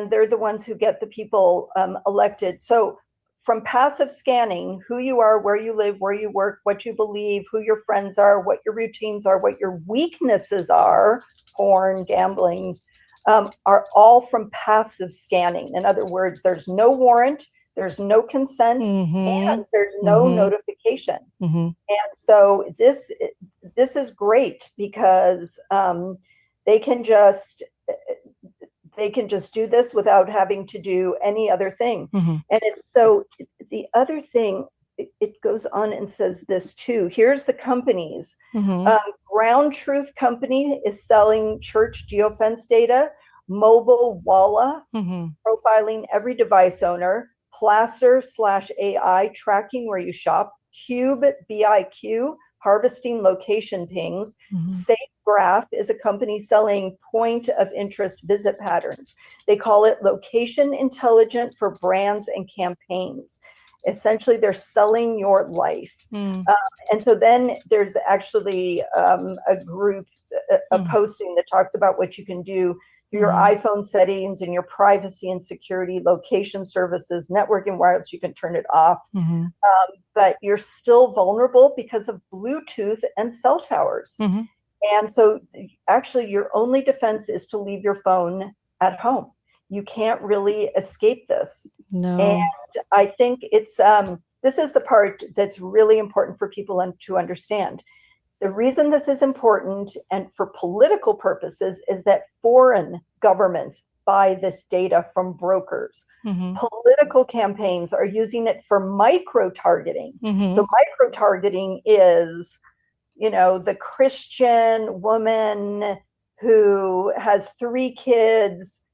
they're the ones who get the people elected. So from passive scanning, who you are, where you live, where you work, what you believe, who your friends are, what your routines are, what your weaknesses are, porn, gambling, are all from passive scanning. In other words, there's no warrant, there's no consent, and there's no notification. And so this is great because they can just, they can just do this without having to do any other thing. Mhm. And it's so the other thing, it goes on and says this too. Here's the companies. Mhm. Ground Truth Company is selling church geofence data. Mobile Walla, Mhm. profiling every device owner. Placer/AI, tracking where you shop. Cube, BIQ, harvesting location pings. Mhm. SafeGraph is a company selling point of interest visit patterns. They call it location intelligent for brands and campaigns. Essentially, they're selling your life. Mm. And so then there's actually a group, a posting that talks about what you can do through your iPhone settings and your privacy and security, location services, network and wireless. You can turn it off. Mhm. But you're still vulnerable because of Bluetooth and cell towers. Mhm. And so actually your only defense is to leave your phone at home. You can't really escape this. No. And I think it's this is the part that's really important for people to understand. The reason this is important and for political purposes is that foreign governments buy this data from brokers. Mhm. Political campaigns are using it for micro-targeting. Mhm. So micro-targeting is, the Christian woman who has 3 kids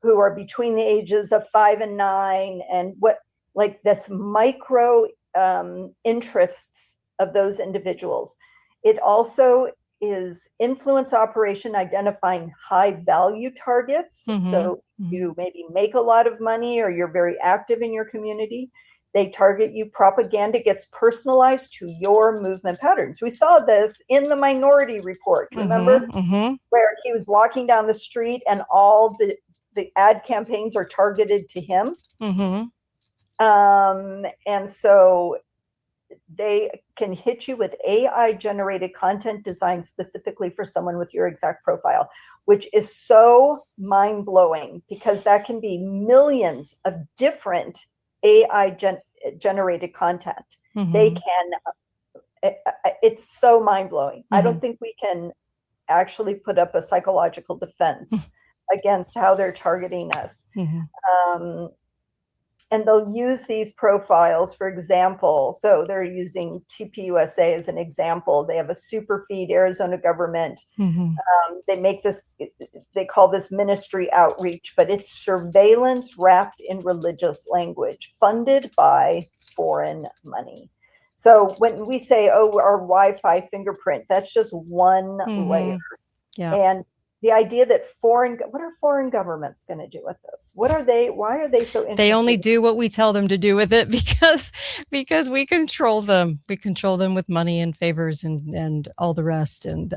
who are between the ages of 5 and 9, and like this micro interests of those individuals. It also is influence operation identifying high value targets. Mhm. So you maybe make a lot of money or you're very active in your community. They target you. Propaganda gets personalized to your movement patterns. We saw this in the Minority Report. Remember where he was walking down the street and all the ad campaigns are targeted to him. Mhm. And so they can hit you with AI generated content designed specifically for someone with your exact profile, which is so mind blowing because that can be millions of different AI generated content. They can, it's so mind blowing. I don't think we can actually put up a psychological defense against how they're targeting us. And they'll use these profiles, for example. So they're using TPUSA as an example. They have a super feed, Arizona government. They make this, they call this ministry outreach, but it's surveillance wrapped in religious language, funded by foreign money. So when we say, oh, our Wi-Fi fingerprint, that's just one layer. Yeah. And the idea that what are foreign governments going to do with this? Why are they so interested? They only do what we tell them to do with it because we control them. We control them with money and favors and all the rest. And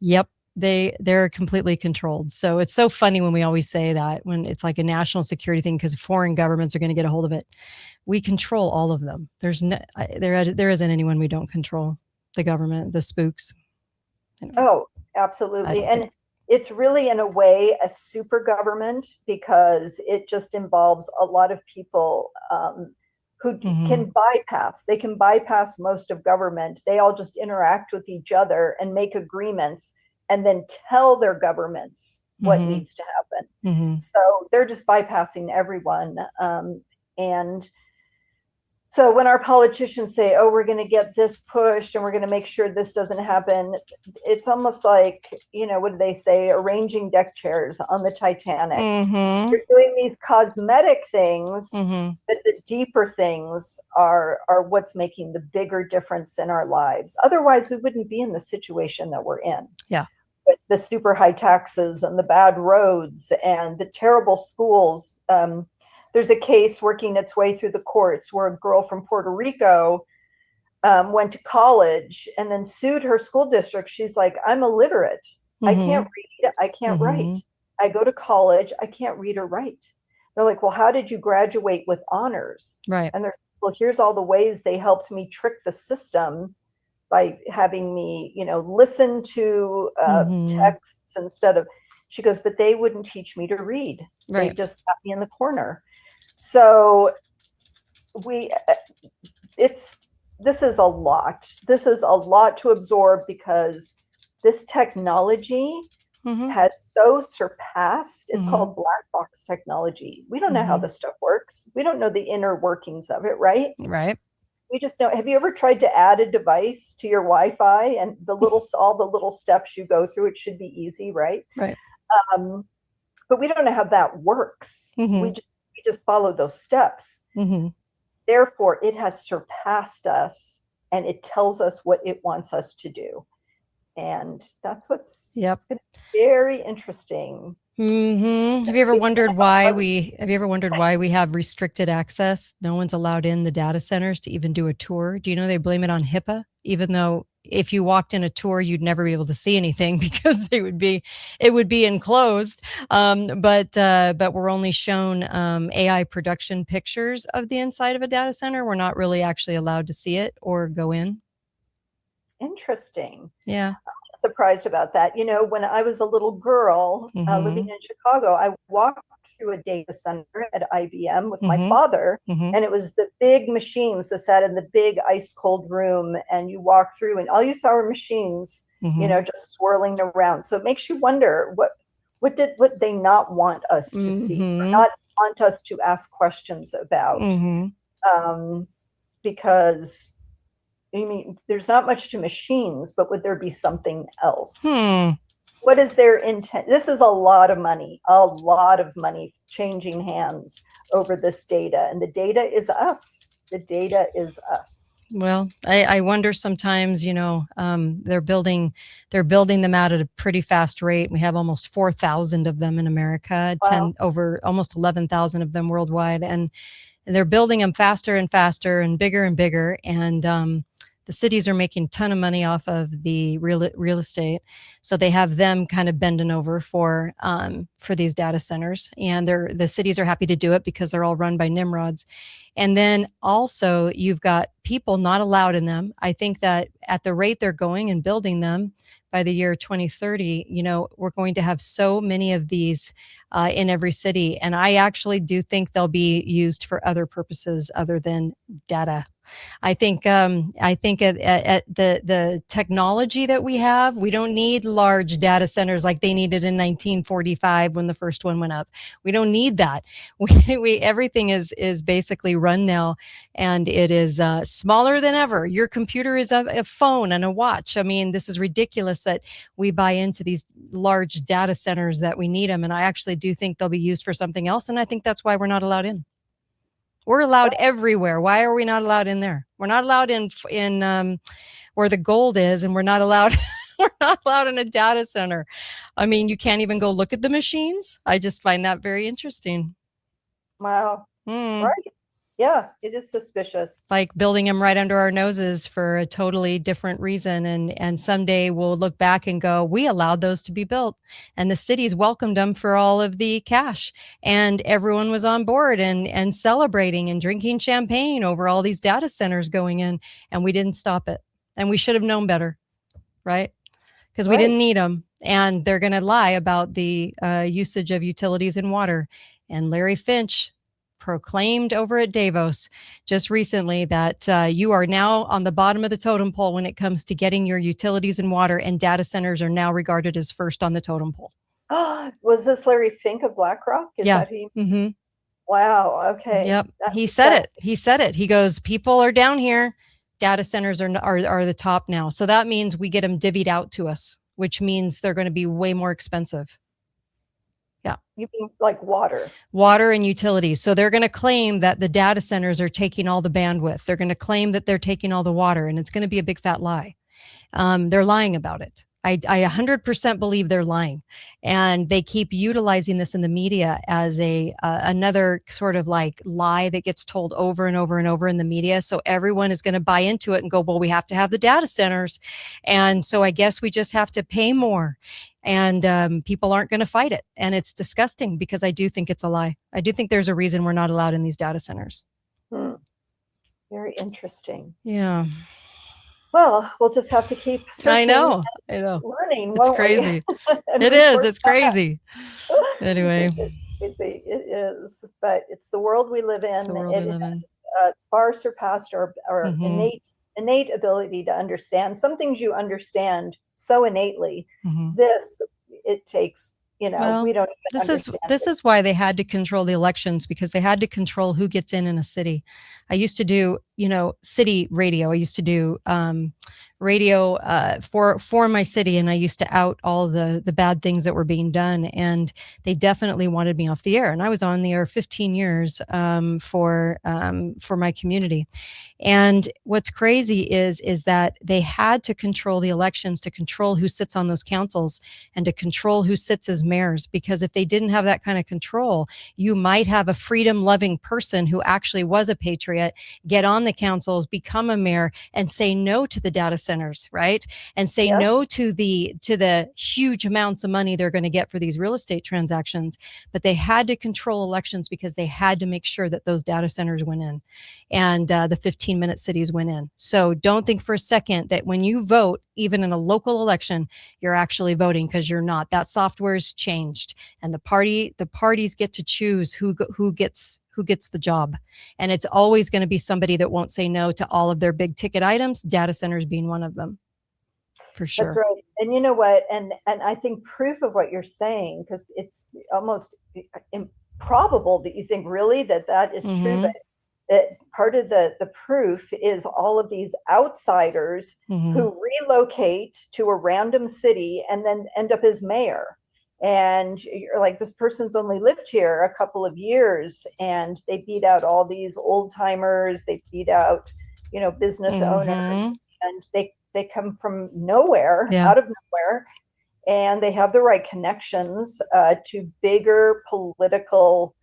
yep, they're completely controlled. So it's so funny when we always say that, when it's like a national security thing because foreign governments are going to get a hold of it. We control all of them. There isn't anyone we don't control. The government, the spooks. Anyway. Oh, absolutely. And it's really, in a way, a super government because it just involves a lot of people who can bypass. They can bypass most of government. They all just interact with each other and make agreements and then tell their governments what needs to happen. So they're just bypassing everyone. And so when our politicians say, oh, we're going to get this pushed and we're going to make sure this doesn't happen, it's almost like, what do they say? Arranging deck chairs on the Titanic. You're doing these cosmetic things, but the deeper things are what's making the bigger difference in our lives. Otherwise, we wouldn't be in the situation that we're in. Yeah. With the super high taxes and the bad roads and the terrible schools. There's a case working its way through the courts where a girl from Puerto Rico went to college and then sued her school district. She's like, I'm illiterate. I can't read. I can't write. I go to college. I can't read or write. They're like, well, how did you graduate with honors? Right. And they're, well, here's all the ways they helped me trick the system by having me, listen to texts instead of, she goes, but they wouldn't teach me to read. Right. They just sat me in the corner. So this is a lot. This is a lot to absorb because this technology has so surpassed, it's Mhm. called black box technology. We don't know how Mhm. this stuff works. We don't know the inner workings of it, right? Right. We just know. Have you ever tried to add a device to your Wi-Fi and all the little steps you go through? It should be easy, right? Right. But we don't know how that works. Mhm. We just follow those steps. Mhm. Therefore, it has surpassed us, and it tells us what it wants us to do. And that's what's Yep. gonna be very interesting. Have you ever wondered why we have restricted access? No one's allowed in the data centers to even do a tour. Do you know they blame it on HIPAA, even though if you walked in a tour, you'd never be able to see anything because it would be enclosed. But we're only shown AI production pictures of the inside of a data center. We're not really actually allowed to see it or go in. Interesting. Yeah. Surprised about that. You know, when I was a little girl living in Chicago, I walked through a data center at IBM with my father, and it was the big machines that sat in the big ice cold room, and you walk through, and all you saw were machines, you know, just swirling around. So it makes you wonder what they not want us to see, or not want us to ask questions about, because. I mean, there's not much to machines, but would there be something else? What is their intent? This is a lot of money changing hands over this data. And the data is us. The data is us. Well, I wonder sometimes, you know, they're building them out at a pretty fast rate. We have almost 4,000 of them in America, Wow. over almost 11,000 of them worldwide. And they're building them faster and faster and bigger. And the cities are making a ton of money off of the real estate. So they have them kind of bending over for these data centers. And the cities are happy to do it because they're all run by Nimrods. And then also you've got people not allowed in them. I think that at the rate they're going and building them, by the year 2030, you know, we're going to have so many of these in every city. And I actually do think they'll be used for other purposes other than data. I think at the technology that we have, we don't need large data centers like they needed in 1945 when the first one went up. We don't need that. We everything is basically run now, and it is smaller than ever. Your computer is a phone and a watch. I mean, this is ridiculous that we buy into these large data centers that we need them, and I actually do think they'll be used for something else, and I think that's why we're not allowed in. We're allowed everywhere. Why are we not allowed in there? We're not allowed in where the gold is, and we're not allowed in a data center. I mean, you can't even go look at the machines. I just find that very interesting. Wow. Right. Yeah, it is suspicious. Like building them right under our noses for a totally different reason. And someday we'll look back and go, we allowed those to be built. And the cities welcomed them for all of the cash. And everyone was on board and celebrating and drinking champagne over all these data centers going in. And we didn't stop it. And we should have known better, right? Because we didn't need them. And they're going to lie about the usage of utilities and water. And Larry Finch proclaimed over at Davos just recently that you are now on the bottom of the totem pole when it comes to getting your utilities and water, and data centers are now regarded as first on the totem pole. Was this Larry Fink of BlackRock? Is yeah. That he? Wow. Okay. Yep. He said it. He goes, people are down here. Data centers are the top now. So that means we get them divvied out to us, which means they're going to be way more expensive. Yeah. You mean like water? Water and utilities. So they're going to claim that the data centers are taking all the bandwidth. They're going to claim that they're taking all the water, and it's going to be a big fat lie. They're lying about it. I 100% believe they're lying, and they keep utilizing this in the media as another sort of like lie that gets told over and over and over in the media. So everyone is going to buy into it and go, well, we have to have the data centers. And so I guess we just have to pay more. And people aren't going to fight it. And it's disgusting because I do think it's a lie. I do think there's a reason we're not allowed in these data centers. Very interesting. Yeah. Well, we'll just have to keep searching. I know. Learning. It's crazy. It is. It's crazy. Anyway. It is. But it's the world we live in. It's the world we live in. Far surpassed our innate ability to understand. Some things you understand so innately. This it takes, Well, we don't even this understand it. is why they had to control the elections, because they had to control who gets in a city. I used to do, city radio. I used to do radio for my city, and I used to out all the bad things that were being done. And they definitely wanted me off the air, and I was on the air 15 years for my community. And what's crazy is that they had to control the elections to control who sits on those councils and to control who sits as mayors, because if they didn't have that kind of control, you might have a freedom-loving person who actually was a patriot get on the councils, become a mayor, and say no to the data centers, right? And say Yes. no to the huge amounts of money they're going to get for these real estate transactions. But they had to control elections because they had to make sure that those data centers went in and the 15-minute cities went in. So don't think for a second that when you vote, even in a local election, you're actually voting, because you're not. That software's changed, and the parties get to choose who gets the job. And it's always going to be somebody that won't say no to all of their big ticket items, data centers being one of them, for sure. That's right. And you know what? And I think proof of what you're saying, because it's almost improbable that you think really that is true, but that part of the proof is all of these outsiders who relocate to a random city and then end up as mayor. And you're like, this person's only lived here a couple of years, and they beat out all these old timers. They beat out, business owners, and they come from nowhere, out of nowhere, and they have the right connections to bigger political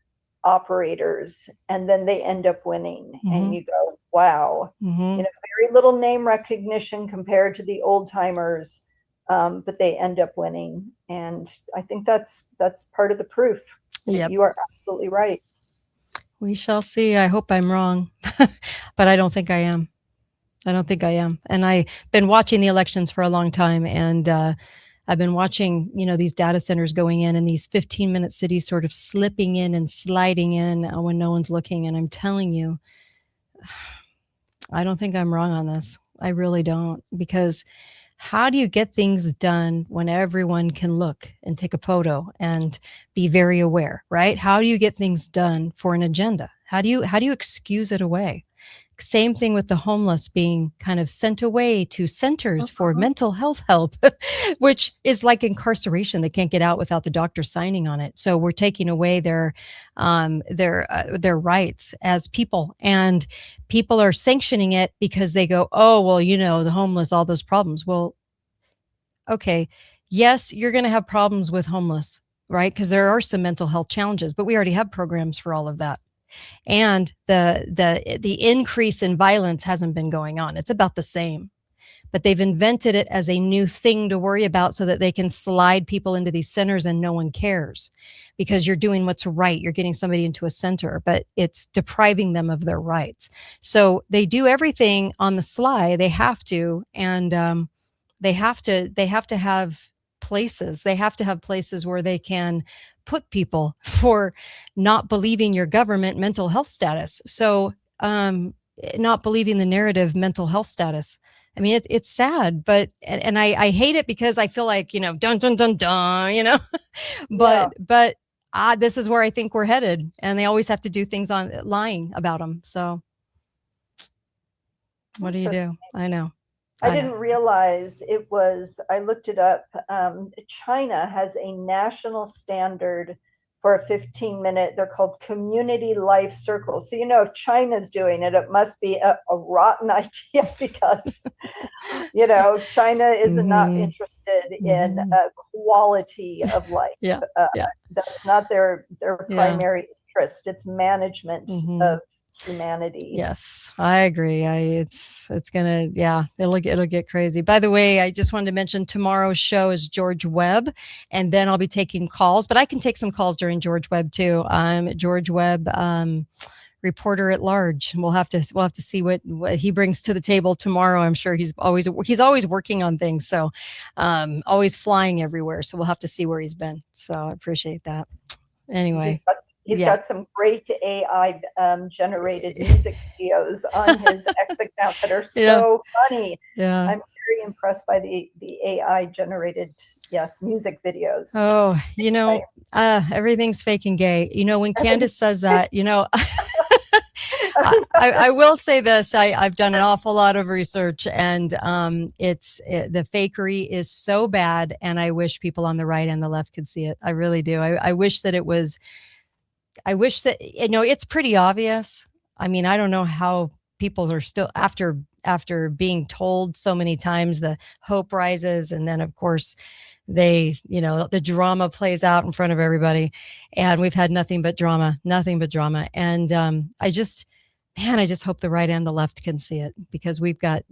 operators, and then they end up winning. And you go, wow, very little name recognition compared to the old timers, but they end up winning. And I think that's part of the proof. Yep. You are absolutely right. We shall see. I hope I'm wrong, but I don't think I am. And I've been watching the elections for a long time, and I've been watching, these data centers going in and these 15-minute cities sort of slipping in and sliding in when no one's looking. And I'm telling you, I don't think I'm wrong on this. I really don't, because how do you get things done when everyone can look and take a photo and be very aware, right? How do you get things done for an agenda? How do you excuse it away? Same thing with the homeless being kind of sent away to centers for mental health help, which is like incarceration. They can't get out without the doctor signing on it. So we're taking away their rights as people, and people are sanctioning it because they go, oh, well, the homeless, all those problems. Well, okay, yes, you're going to have problems with homeless, right? Because there are some mental health challenges, but we already have programs for all of that. And the increase in violence hasn't been going on. It's about the same, but they've invented it as a new thing to worry about so that they can slide people into these centers and no one cares, because you're doing what's right. You're getting somebody into a center, but it's depriving them of their rights. So they do everything on the sly. They have to, and they have to have places. They have to have places where they can put people for not believing your government mental health status. So not believing the narrative mental health status. I mean, it's sad, but, and I hate it because I feel like, dun, dun, dun, dun, but this is where I think we're headed, and they always have to do things on lying about them. So what do you do? I know. I didn't realize it was, I looked it up. China has a national standard for a 15-minute, they're called community life circles. So, if China's doing it, it must be a rotten idea, because, China is not interested in quality of life. That's not their primary interest. It's management of humanity. Yes, I agree. It's gonna, it'll get crazy. By the way, I just wanted to mention tomorrow's show is George Webb, and then I'll be taking calls, but I can take some calls during George Webb too. I'm George Webb, reporter at large. We'll have to see what he brings to the table tomorrow. I'm sure he's always working on things, so always flying everywhere. So we'll have to see where he's been. So I appreciate that. Anyway. He's got some great AI generated music videos on his X account that are so funny. Yeah. I'm very impressed by the AI generated, yes, music videos. Oh, everything's fake and gay. When Candace says that, I will say this. I've done an awful lot of research, and the fakery is so bad, and I wish people on the right and the left could see it. I really do. I wish that it was. I wish that it's pretty obvious. I mean, I don't know how people are still after being told so many times. The hope rises, and then of course the drama plays out in front of everybody, and we've had nothing but drama. And I just hope the right and the left can see it, because we've got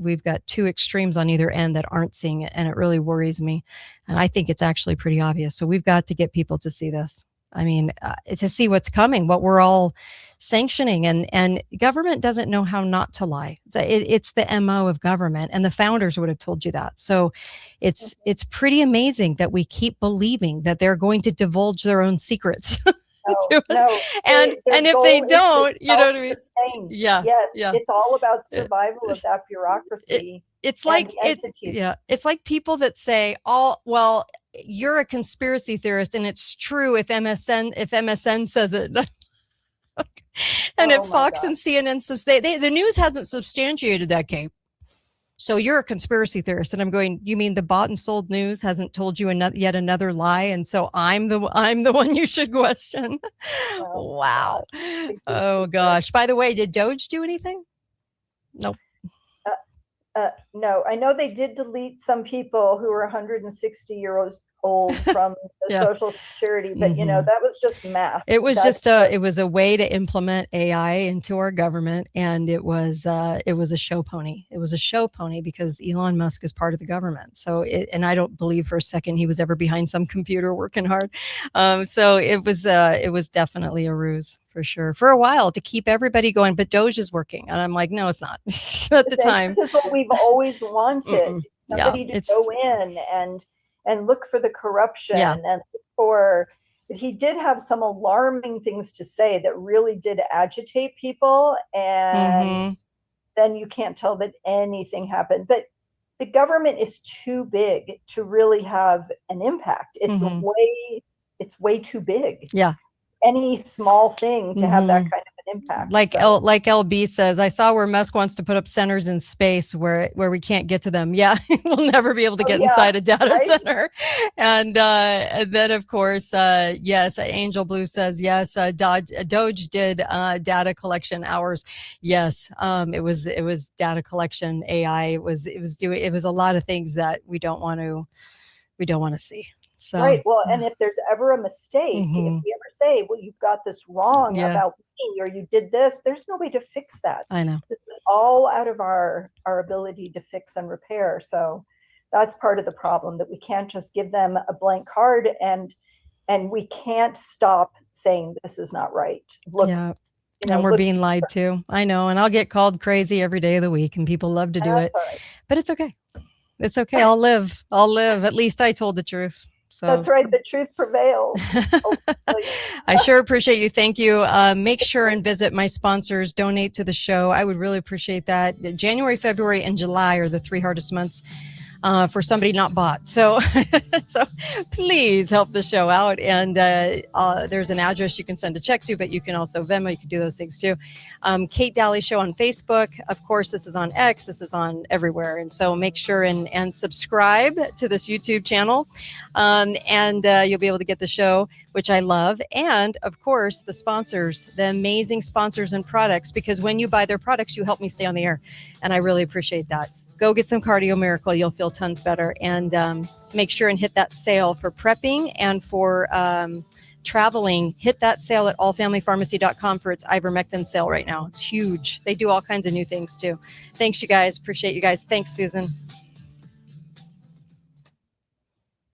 two extremes on either end that aren't seeing it, and it really worries me. And I think it's actually pretty obvious. So we've got to get people to see this. I mean, to see what's coming, what we're all sanctioning, and government doesn't know how not to lie. It's the MO of government, and the founders would have told you that. So it's pretty amazing that we keep believing that they're going to divulge their own secrets. And if they don't, you know what I mean? Yeah. It's all about survival of that bureaucracy. It's like it's like people that say, well, you're a conspiracy theorist, and it's true if MSN says it. And if Fox and CNN says the news hasn't substantiated that, Kate. So you're a conspiracy theorist. And I'm going, you mean the bought and sold news hasn't told you yet another lie? And so I'm the one you should question. Wow. Oh gosh. By the way, did Doge do anything? Nope. No, I know they did delete some people who were 160 years old from the Social Security, but that was just math. It was it was a way to implement AI into our government, and it was a show pony. It was a show pony because Elon Musk is part of the government. So and I don't believe for a second he was ever behind some computer working hard. So it was definitely a ruse. For sure. For a while to keep everybody going, but Doge is working. And I'm like, no, it's not. At the time. This is what we've always wanted. Somebody to go in and look for the corruption and but he did have some alarming things to say that really did agitate people. And then you can't tell that anything happened. But the government is too big to really have an impact. It's way too big. Yeah. Any small thing to have that kind of an impact. Like LB says, I saw where Musk wants to put up centers in space where we can't get to them. Yeah, we'll never be able to get inside a data center. And then of course, yes, Angel Blue says yes. Doge did data collection hours. Yes, it was data collection AI. It was a lot of things that we don't want to see. So, right. Well, and if there's ever a mistake, if you ever say, well, you've got this wrong about me, or you did this, there's no way to fix that. I know. This is all out of our ability to fix and repair. So that's part of the problem, that we can't just give them a blank card and we can't stop saying this is not right. Look, and we're being lied to. I know. And I'll get called crazy every day of the week, and people love to do it. Right. But it's okay. It's okay. I'll live. At least I told the truth. So. That's right. The truth prevails. I sure appreciate you. Thank you. Make sure and visit my sponsors. Donate to the show. I would really appreciate that. January, February, and July are the 3 hardest months for somebody not bought. So please help the show out. And there's an address you can send a check to, but you can also Venmo. You can do those things too. Kate Daly Show on Facebook. Of course, this is on X. This is on everywhere. And so make sure and subscribe to this YouTube channel. And you'll be able to get the show, which I love. And of course, the sponsors, the amazing sponsors and products, because when you buy their products, you help me stay on the air. And I really appreciate that. Go get some Cardio Miracle. You'll feel tons better. And make sure and hit that sale for prepping and for traveling. Hit that sale at allfamilypharmacy.com for its ivermectin sale right now. It's huge. They do all kinds of new things too. Thanks, you guys. Appreciate you guys. Thanks, Susan.